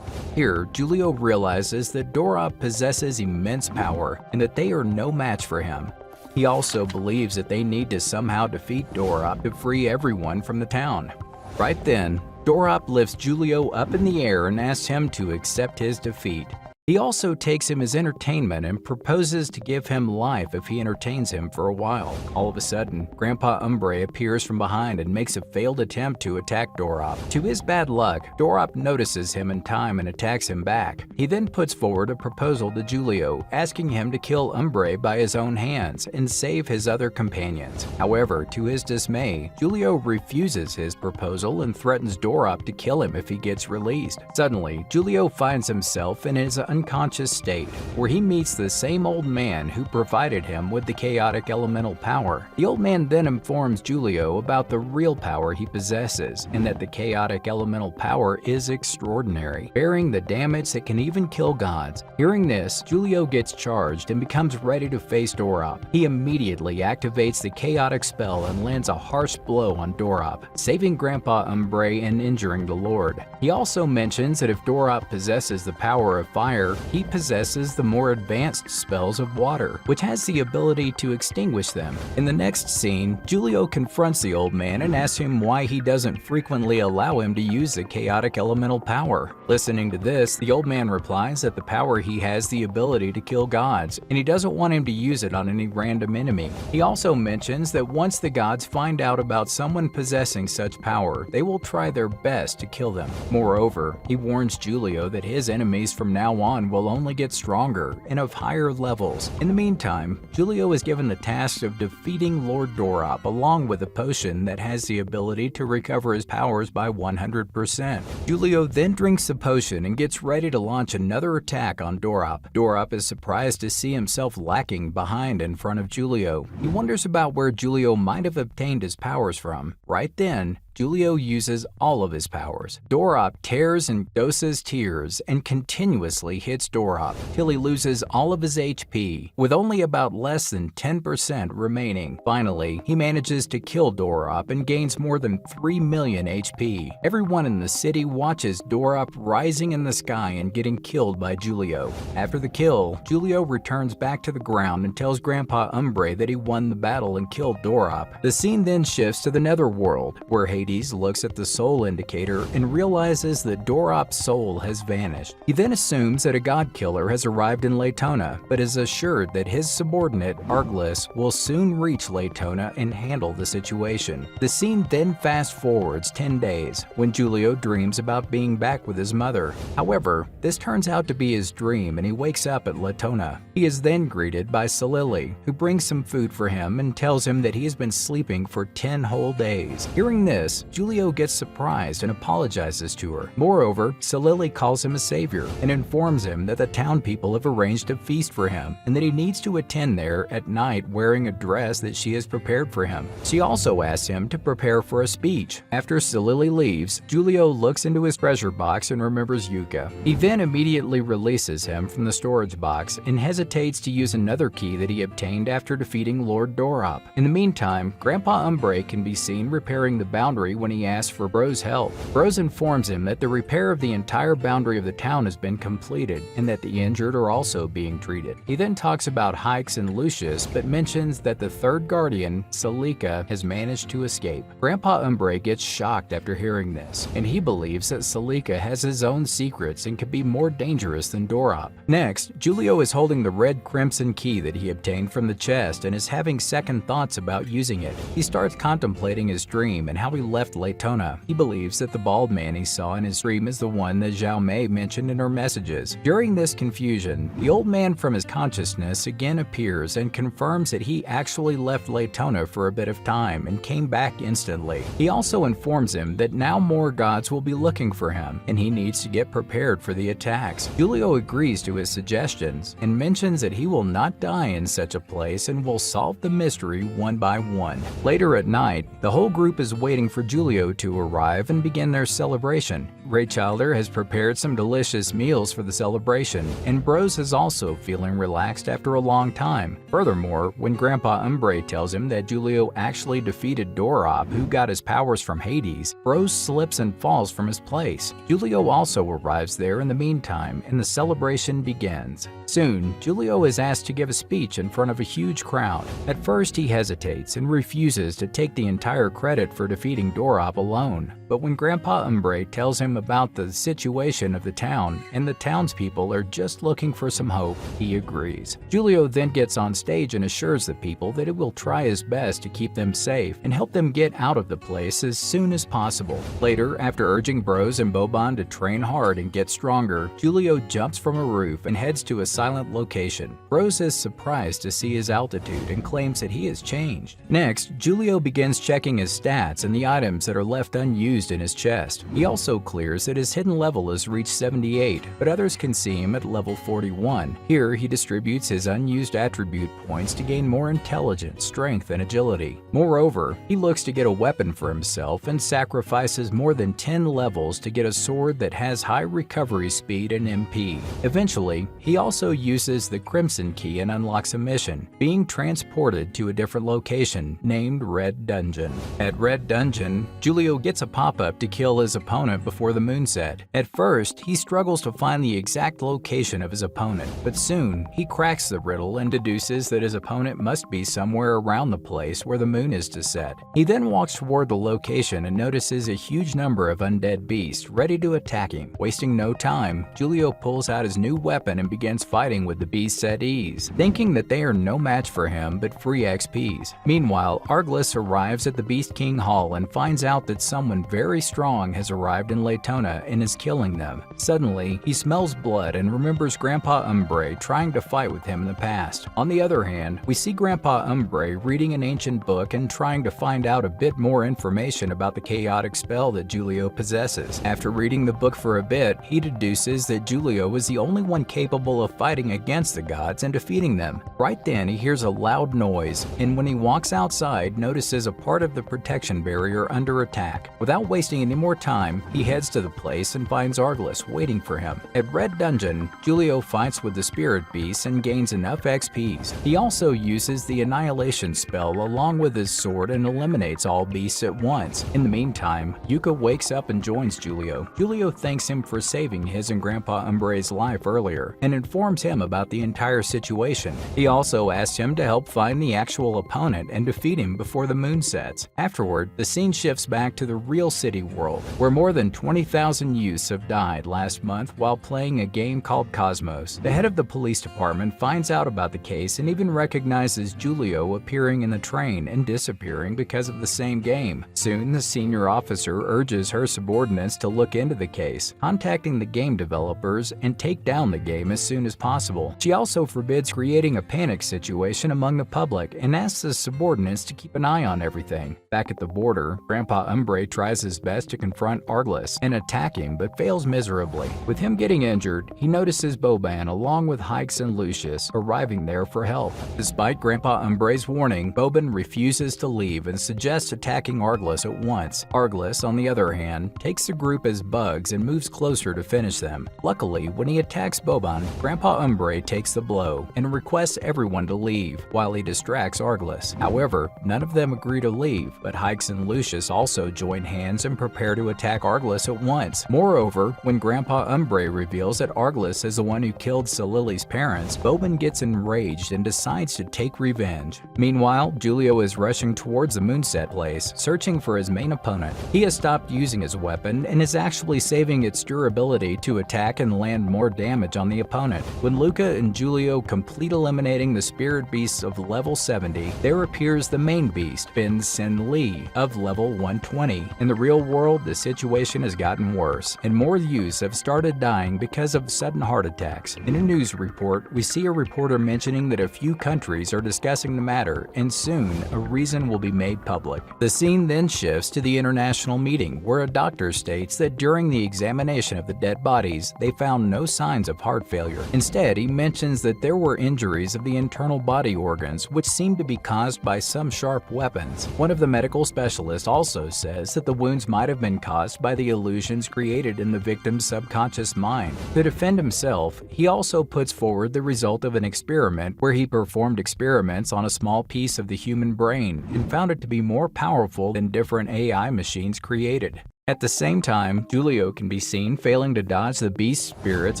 Here, Julio realizes that Dorop possesses immense power and that they are no match for him. He also believes that they need to somehow defeat Dorop to free everyone from the town. Right then, Dorop lifts Julio up in the air and asks him to accept his defeat. He also takes him as entertainment and proposes to give him life if he entertains him for a while. All of a sudden, Grandpa Umbre appears from behind and makes a failed attempt to attack Dorop. To his bad luck, Dorop notices him in time and attacks him back. He then puts forward a proposal to Julio, asking him to kill Umbre by his own hands and save his other companions. However, to his dismay, Julio refuses his proposal and threatens Dorop to kill him if he gets released. Suddenly, Julio finds himself in his unconscious state, where he meets the same old man who provided him with the chaotic elemental power. The old man then informs Julio about the real power he possesses, and that the chaotic elemental power is extraordinary, bearing the damage that can even kill gods. Hearing this, Julio gets charged and becomes ready to face Dorop. He immediately activates the chaotic spell and lands a harsh blow on Dorop, saving Grandpa Umbre and injuring the Lord. He also mentions that if Dorop possesses the power of fire, he possesses the more advanced spells of water, which has the ability to extinguish them. In the next scene, Julio confronts the old man and asks him why he doesn't frequently allow him to use the chaotic elemental power. Listening to this, the old man replies that the power he has the ability to kill gods, and he doesn't want him to use it on any random enemy. He also mentions that once the gods find out about someone possessing such power, they will try their best to kill them. Moreover, he warns Julio that his enemies from now on will only get stronger and of higher levels. In the meantime, Julio is given the task of defeating Lord Dorop along with a potion that has the ability to recover his powers by 100%. Julio then drinks the potion and gets ready to launch another attack on Dorop. Dorop is surprised to see himself lacking behind in front of Julio. He wonders about where Julio might have obtained his powers from. Right then, Julio uses all of his powers. Dorop tears and doses tears and continuously hits Dorop till he loses all of his HP, with only about less than 10% remaining. Finally, he manages to kill Dorop and gains more than 3 million HP. Everyone in the city watches Dorop rising in the sky and getting killed by Julio. After the kill, Julio returns back to the ground and tells Grandpa Umbre that he won the battle and killed Dorop. The scene then shifts to the Netherworld, where Hades looks at the soul indicator and realizes that Dorop's soul has vanished. He then assumes that a god killer has arrived in Latona, but is assured that his subordinate, Arglys, will soon reach Latona and handle the situation. The scene then fast forwards 10 days, when Julio dreams about being back with his mother. However, this turns out to be his dream and he wakes up at Latona. He is then greeted by Salili, who brings some food for him and tells him that he has been sleeping for 10 whole days. Hearing this, Julio gets surprised and apologizes to her. Moreover, Salili calls him a savior and informs him that the town people have arranged a feast for him and that he needs to attend there at night wearing a dress that she has prepared for him. She also asks him to prepare for a speech. After Salili leaves, Julio looks into his treasure box and remembers Yuka. He then immediately releases him from the storage box and hesitates to use another key that he obtained after defeating Lord Dorop. In the meantime, Grandpa Umbre can be seen repairing the boundary when he asks for Bro's help. Bros informs him that the repair of the entire boundary of the town has been completed and that the injured are also being treated. He then talks about Hikes and Lucius, but mentions that the third guardian, Salika, has managed to escape. Grandpa Umbre gets shocked after hearing this, and he believes that Salika has his own secrets and could be more dangerous than Dorop. Next, Julio is holding the red crimson key that he obtained from the chest and is having second thoughts about using it. He starts contemplating his dream and how he left Latona. He believes that the bald man he saw in his dream is the one that Zhao Mei mentioned in her messages. During this confusion, the old man from his consciousness again appears and confirms that he actually left Latona for a bit of time and came back instantly. He also informs him that now more gods will be looking for him and he needs to get prepared for the attacks. Julio agrees to his suggestions and mentions that he will not die in such a place and will solve the mystery one by one. Later at night, the whole group is waiting for for Julio to arrive and begin their celebration. Raychilder has prepared some delicious meals for the celebration, and Bros is also feeling relaxed after a long time. Furthermore, when Grandpa Umbre tells him that Julio actually defeated Dorop, who got his powers from Hades, Bros slips and falls from his place. Julio also arrives there in the meantime, and the celebration begins. Soon, Julio is asked to give a speech in front of a huge crowd. At first, he hesitates and refuses to take the entire credit for defeating Dorop alone. But when Grandpa Umbre tells him about the situation of the town and the townspeople are just looking for some hope, he agrees. Julio then gets on stage and assures the people that he will try his best to keep them safe and help them get out of the place as soon as possible. Later, after urging Bros and Boban to train hard and get stronger, Julio jumps from a roof and heads to a silent location. Bros is surprised to see his altitude and claims that he has changed. Next, Julio begins checking his stats and the items that are left unused in his chest. He also clears that his hidden level has reached 78, but others can see him at level 41. Here, he distributes his unused attribute points to gain more intelligence, strength, and agility. Moreover, he looks to get a weapon for himself and sacrifices more than 10 levels to get a sword that has high recovery speed and MP. Eventually, he also uses the Crimson Key and unlocks a mission, being transported to a different location named Red Dungeon. At Red Dungeon, Julio gets a pop-up to kill his opponent before the moonset. At first, he struggles to find the exact location of his opponent, but soon he cracks the riddle and deduces that his opponent must be somewhere around the place where the moon is to set. He then walks toward the location and notices a huge number of undead beasts ready to attack him. Wasting no time, Julio pulls out his new weapon and begins fighting with the beasts at ease, thinking that they are no match for him but free XPs. Meanwhile, Arglus arrives at the Beast King Hall and finds out that someone very strong has arrived in Laytona and is killing them. Suddenly, he smells blood and remembers Grandpa Umbre trying to fight with him in the past. On the other hand, we see Grandpa Umbre reading an ancient book and trying to find out a bit more information about the chaotic spell that Julio possesses. After reading the book for a bit, he deduces that Julio is the only one capable of fighting against the gods and defeating them. Right then, he hears a loud noise, and when he walks outside, notices a part of the protection barrier under attack. Without wasting any more time, he heads to the place and finds Arglus waiting for him. At Red Dungeon, Julio fights with the spirit beasts and gains enough XPs. He also uses the Annihilation spell along with his sword and eliminates all beasts at once. In the meantime, Yuka wakes up and joins Julio. Julio thanks him for saving his and Grandpa Umbre's life earlier and informs him about the entire situation. He also asks him to help find the actual opponent and defeat him before the moon sets. Afterward, the scene shifts back to the real city world, where more than 20,000 youths have died last month while playing a game called Cosmos. The head of the police department finds out about the case and even recognizes Julio appearing in the train and disappearing because of the same game. Soon, the senior officer urges her subordinates to look into the case, contacting the game developers and take down the game as soon as possible. She also forbids creating a panic situation among the public and asks the subordinates to keep an eye on everything. Back at the border, Grandpa Umbre tries his best to confront Arglus and attack him but fails miserably. With him getting injured, he notices Boban along with Hikes and Lucius arriving there for help. Despite Grandpa Umbre's warning, Boban refuses to leave and suggests attacking Arglus at once. Arglus, on the other hand, takes the group as bugs and moves closer to finish them. Luckily, when he attacks Boban, Grandpa Umbre takes the blow and requests everyone to leave while he distracts Arglus. However, none of them agree to leave, but Hikes and Lucius also join hands and prepare to attack Arglus at once. Moreover, when Grandpa Umbre reveals that Arglus is the one who killed Salili's parents, Boban gets enraged and decides to take revenge. Meanwhile, Julio is rushing towards the moonset place, searching for his main opponent. He has stopped using his weapon and is actually saving its durability to attack and land more damage on the opponent. When Luca and Julio complete eliminating the spirit beasts of level 70, there appears the main beast, Ben Sin Lee, of level 120. In the real world, the situation has gotten worse, and more youths have started dying because of sudden heart attacks. In a news report, we see a reporter mentioning that a few countries are discussing the matter, and soon a reason will be made public. The scene then shifts to the international meeting, where a doctor states that during the examination of the dead bodies, they found no signs of heart failure. Instead, he mentions that there were injuries of the internal body organs, which seemed to be caused by some sharp weapons. One of the medical specialists also says that the wounds might have been caused by the illusions created in the victim's subconscious mind. To defend himself, he also puts forward the result of an experiment where he performed experiments on a small piece of the human brain and found it to be more powerful than different AI machines created. At the same time, Julio can be seen failing to dodge the beast spirit's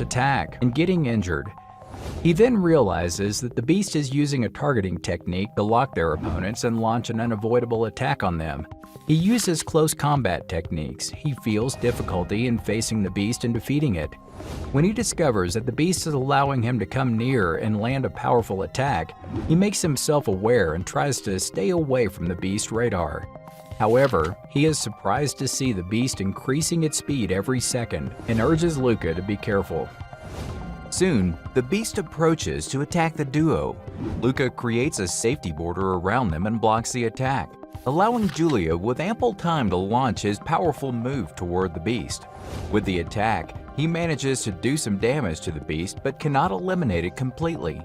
attack and getting injured. He then realizes that the beast is using a targeting technique to lock their opponents and launch an unavoidable attack on them. He uses close combat techniques. He feels difficulty in facing the beast and defeating it. When he discovers that the beast is allowing him to come near and land a powerful attack, he makes himself aware and tries to stay away from the beast's radar. However, he is surprised to see the beast increasing its speed every second and urges Luca to be careful. Soon, the beast approaches to attack the duo. Luca creates a safety border around them and blocks the attack, allowing Julio with ample time to launch his powerful move toward the beast. With the attack, he manages to do some damage to the beast but cannot eliminate it completely.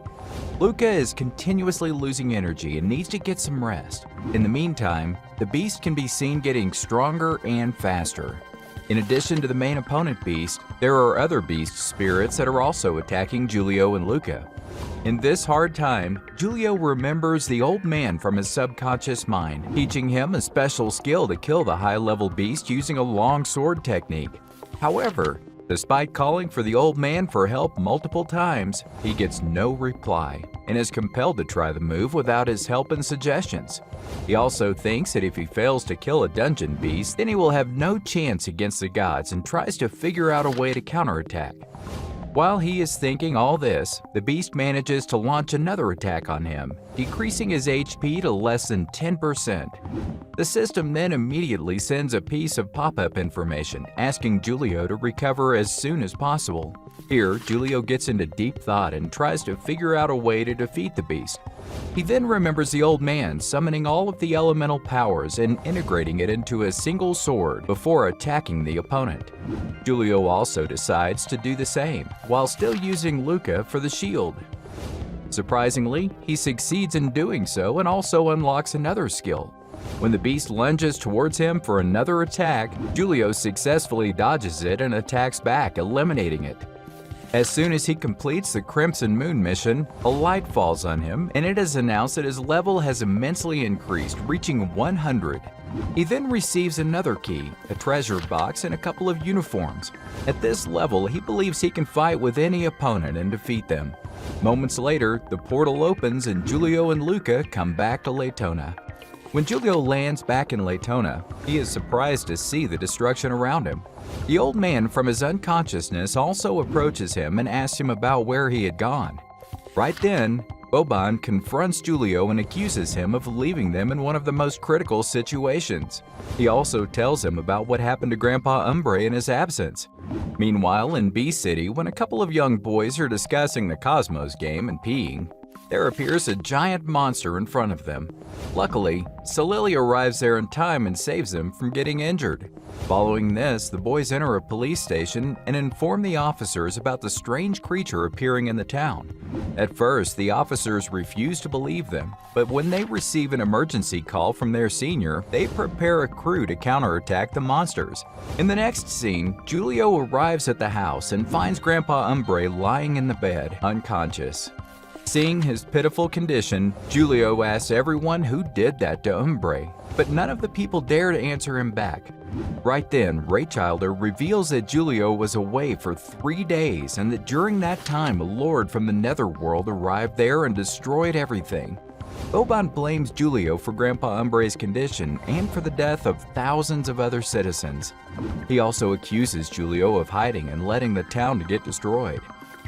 Luca is continuously losing energy and needs to get some rest. In the meantime, the beast can be seen getting stronger and faster. In addition to the main opponent beast, there are other beast spirits that are also attacking Julio and Luca. In this hard time, Julio remembers the old man from his subconscious mind, teaching him a special skill to kill the high-level beast using a long sword technique. However, despite calling for the old man for help multiple times, he gets no reply and is compelled to try the move without his help and suggestions. He also thinks that if he fails to kill a dungeon beast, then he will have no chance against the gods and tries to figure out a way to counterattack. While he is thinking all this, the beast manages to launch another attack on him, decreasing his HP to less than 10%. The system then immediately sends a piece of pop-up information asking Julio to recover as soon as possible. Here, Julio gets into deep thought and tries to figure out a way to defeat the beast. He then remembers the old man summoning all of the elemental powers and integrating it into a single sword before attacking the opponent. Julio also decides to do the same, while still using Luca for the shield. Surprisingly, he succeeds in doing so and also unlocks another skill. When the beast lunges towards him for another attack, Julio successfully dodges it and attacks back, eliminating it. As soon as he completes the Crimson Moon mission, a light falls on him and it is announced that his level has immensely increased, reaching 100. He then receives another key, a treasure box, and a couple of uniforms. At this level, he believes he can fight with any opponent and defeat them. Moments later, the portal opens and Julio and Luca come back to Laytona. When Julio lands back in Laytona, he is surprised to see the destruction around him. The old man from his unconsciousness also approaches him and asks him about where he had gone. Right then, Boban confronts Julio and accuses him of leaving them in one of the most critical situations. He also tells him about what happened to Grandpa Umbre in his absence. Meanwhile, in B City, when a couple of young boys are discussing the Cosmos game and peeing, there appears a giant monster in front of them. Luckily, Salili arrives there in time and saves them from getting injured. Following this, the boys enter a police station and inform the officers about the strange creature appearing in the town. At first, the officers refuse to believe them, but when they receive an emergency call from their senior, they prepare a crew to counterattack the monsters. In the next scene, Julio arrives at the house and finds Grandpa Umbre lying in the bed, unconscious. Seeing his pitiful condition, Julio asks everyone who did that to Umbre, but none of the people dare to answer him back. Right then, Raychilder reveals that Julio was away for 3 days and that during that time a lord from the netherworld arrived there and destroyed everything. Boban blames Julio for Grandpa Umbre's condition and for the death of thousands of other citizens. He also accuses Julio of hiding and letting the town get destroyed.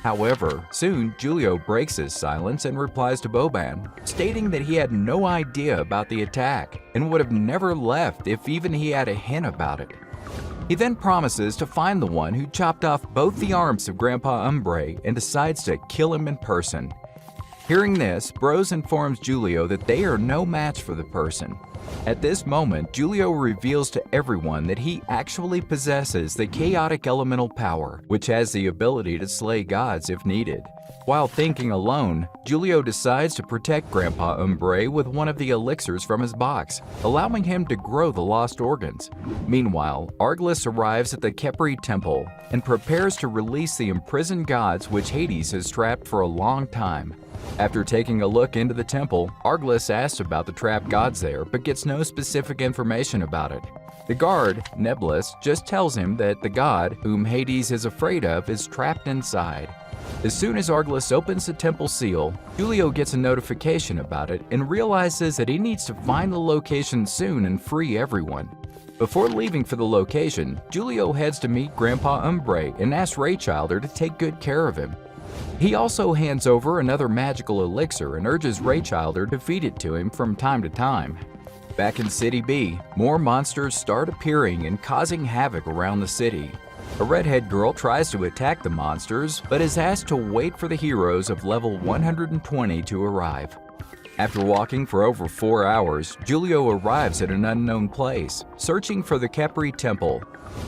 However, soon Julio breaks his silence and replies to Boban, stating that he had no idea about the attack and would have never left if even he had a hint about it. He then promises to find the one who chopped off both the arms of Grandpa Umbre and decides to kill him in person. Hearing this, Bros informs Julio that they are no match for the person. At this moment, Julio reveals to everyone that he actually possesses the chaotic elemental power, which has the ability to slay gods if needed. While thinking alone, Julio decides to protect Grandpa Umbre with one of the elixirs from his box, allowing him to grow the lost organs. Meanwhile, Arglist arrives at the Khepri temple and prepares to release the imprisoned gods which Hades has trapped for a long time. After taking a look into the temple, Arglist asks about the trapped gods there but gets no specific information about it. The guard, Nebulus, just tells him that the god, whom Hades is afraid of, is trapped inside. As soon as Arglist opens the temple seal, Julio gets a notification about it and realizes that he needs to find the location soon and free everyone. Before leaving for the location, Julio heads to meet Grandpa Umbre and asks Raychilder to take good care of him. He also hands over another magical elixir and urges Raychilder to feed it to him from time to time. Back in City B, more monsters start appearing and causing havoc around the city. A redhead girl tries to attack the monsters, but is asked to wait for the heroes of level 120 to arrive. After walking for over 4 hours, Julio arrives at an unknown place, searching for the Khepri temple.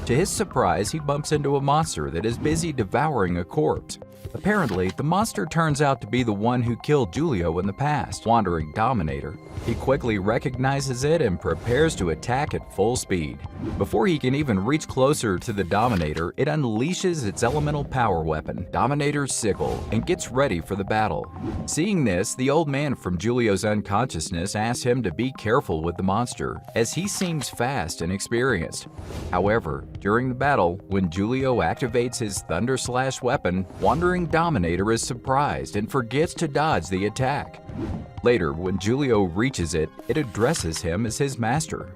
To his surprise, he bumps into a monster that is busy devouring a corpse. Apparently, the monster turns out to be the one who killed Julio in the past, Wandering Dominator. He quickly recognizes it and prepares to attack at full speed. Before he can even reach closer to the Dominator, it unleashes its elemental power weapon, Dominator's Sickle, and gets ready for the battle. Seeing this, the old man from Julio's unconsciousness asks him to be careful with the monster, as he seems fast and experienced. However, during the battle, when Julio activates his Thunder Slash weapon, Wandering Dominator is surprised and forgets to dodge the attack. Later, when Julio reaches it, it addresses him as his master.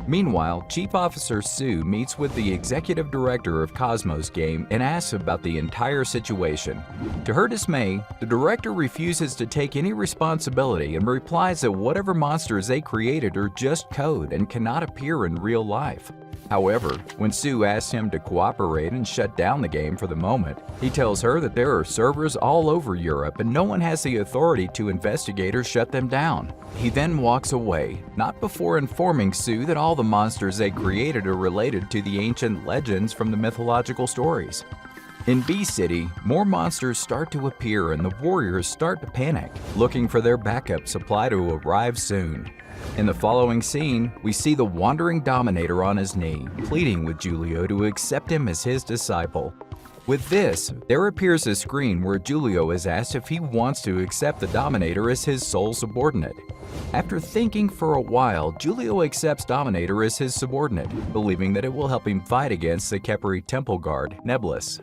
Meanwhile, Chief Officer Sue meets with the executive director of Cosmos Game and asks about the entire situation. To her dismay, the director refuses to take any responsibility and replies that whatever monsters they created are just code and cannot appear in real life. However, when Sue asks him to cooperate and shut down the game for the moment, he tells her that there are servers all over Europe and no one has the authority to investigate or shut them down. He then walks away, not before informing Sue that all the monsters they created are related to the ancient legends from the mythological stories. In B City, more monsters start to appear and the warriors start to panic, looking for their backup supply to arrive soon. In the following scene, we see the Wandering Dominator on his knee, pleading with Julio to accept him as his disciple. With this, there appears a screen where Julio is asked if he wants to accept the Dominator as his sole subordinate. After thinking for a while, Julio accepts Dominator as his subordinate, believing that it will help him fight against the Khepri temple guard, Nebulus.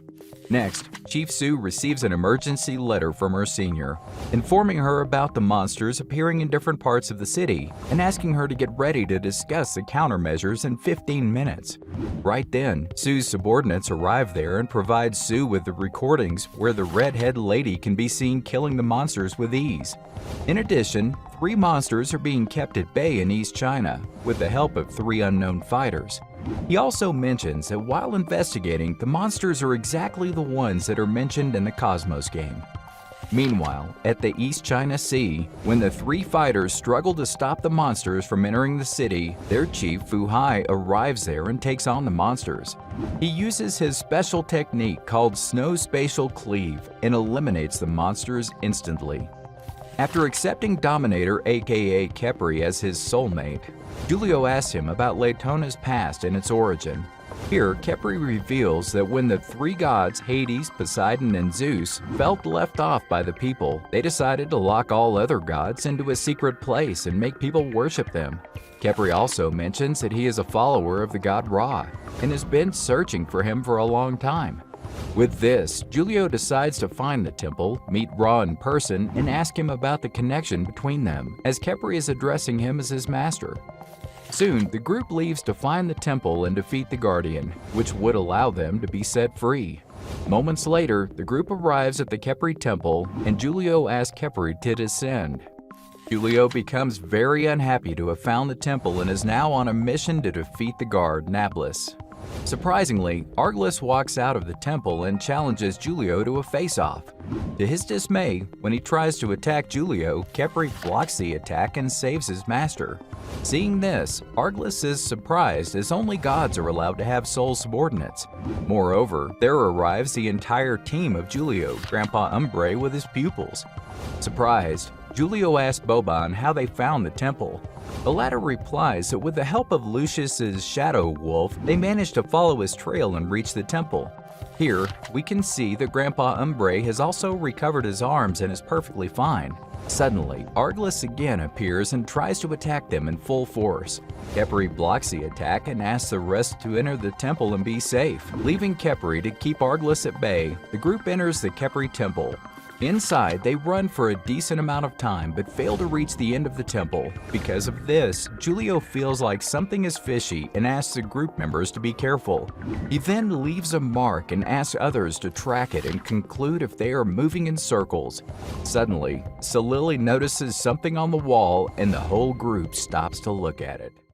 Next, Chief Sue receives an emergency letter from her senior, informing her about the monsters appearing in different parts of the city and asking her to get ready to discuss the countermeasures in 15 minutes. Right then, Sue's subordinates arrive there and provide Sue with the recordings where the redhead lady can be seen killing the monsters with ease. In addition, 3 monsters are being kept at bay in East China with the help of 3 unknown fighters. He also mentions that while investigating, the monsters are exactly the ones that are mentioned in the Cosmos game. Meanwhile, at the East China Sea, when the 3 fighters struggle to stop the monsters from entering the city, their chief Fu Hai arrives there and takes on the monsters. He uses his special technique called Snow Spatial Cleave and eliminates the monsters instantly. After accepting Dominator aka Khepri as his soulmate, Julio asks him about Laytona's past and its origin. Here, Khepri reveals that when the 3 gods, Hades, Poseidon, and Zeus, felt left off by the people, they decided to lock all other gods into a secret place and make people worship them. Khepri also mentions that he is a follower of the god Ra and has been searching for him for a long time. With this, Julio decides to find the temple, meet Ra in person, and ask him about the connection between them, as Khepri is addressing him as his master. Soon, the group leaves to find the temple and defeat the Guardian, which would allow them to be set free. Moments later, the group arrives at the Khepri temple, and Julio asks Khepri to descend. Julio becomes very unhappy to have found the temple and is now on a mission to defeat the guard, Nablus. Surprisingly, Arglist walks out of the temple and challenges Julio to a face-off. To his dismay, when he tries to attack Julio, Khepri blocks the attack and saves his master. Seeing this, Arglist is surprised as only gods are allowed to have sole subordinates. Moreover, there arrives the entire team of Julio, Grandpa Umbre with his pupils. Surprised, Julio asks Boban how they found the temple. The latter replies that with the help of Lucius's shadow wolf, they managed to follow his trail and reach the temple. Here, we can see that Grandpa Umbre has also recovered his arms and is perfectly fine. Suddenly, Arglist again appears and tries to attack them in full force. Khepri blocks the attack and asks the rest to enter the temple and be safe. Leaving Khepri to keep Arglist at bay, the group enters the Khepri temple. Inside, they run for a decent amount of time but fail to reach the end of the temple. Because of this, Julio feels like something is fishy and asks the group members to be careful. He then leaves a mark and asks others to track it and conclude if they are moving in circles. Suddenly, Salili notices something on the wall and the whole group stops to look at it.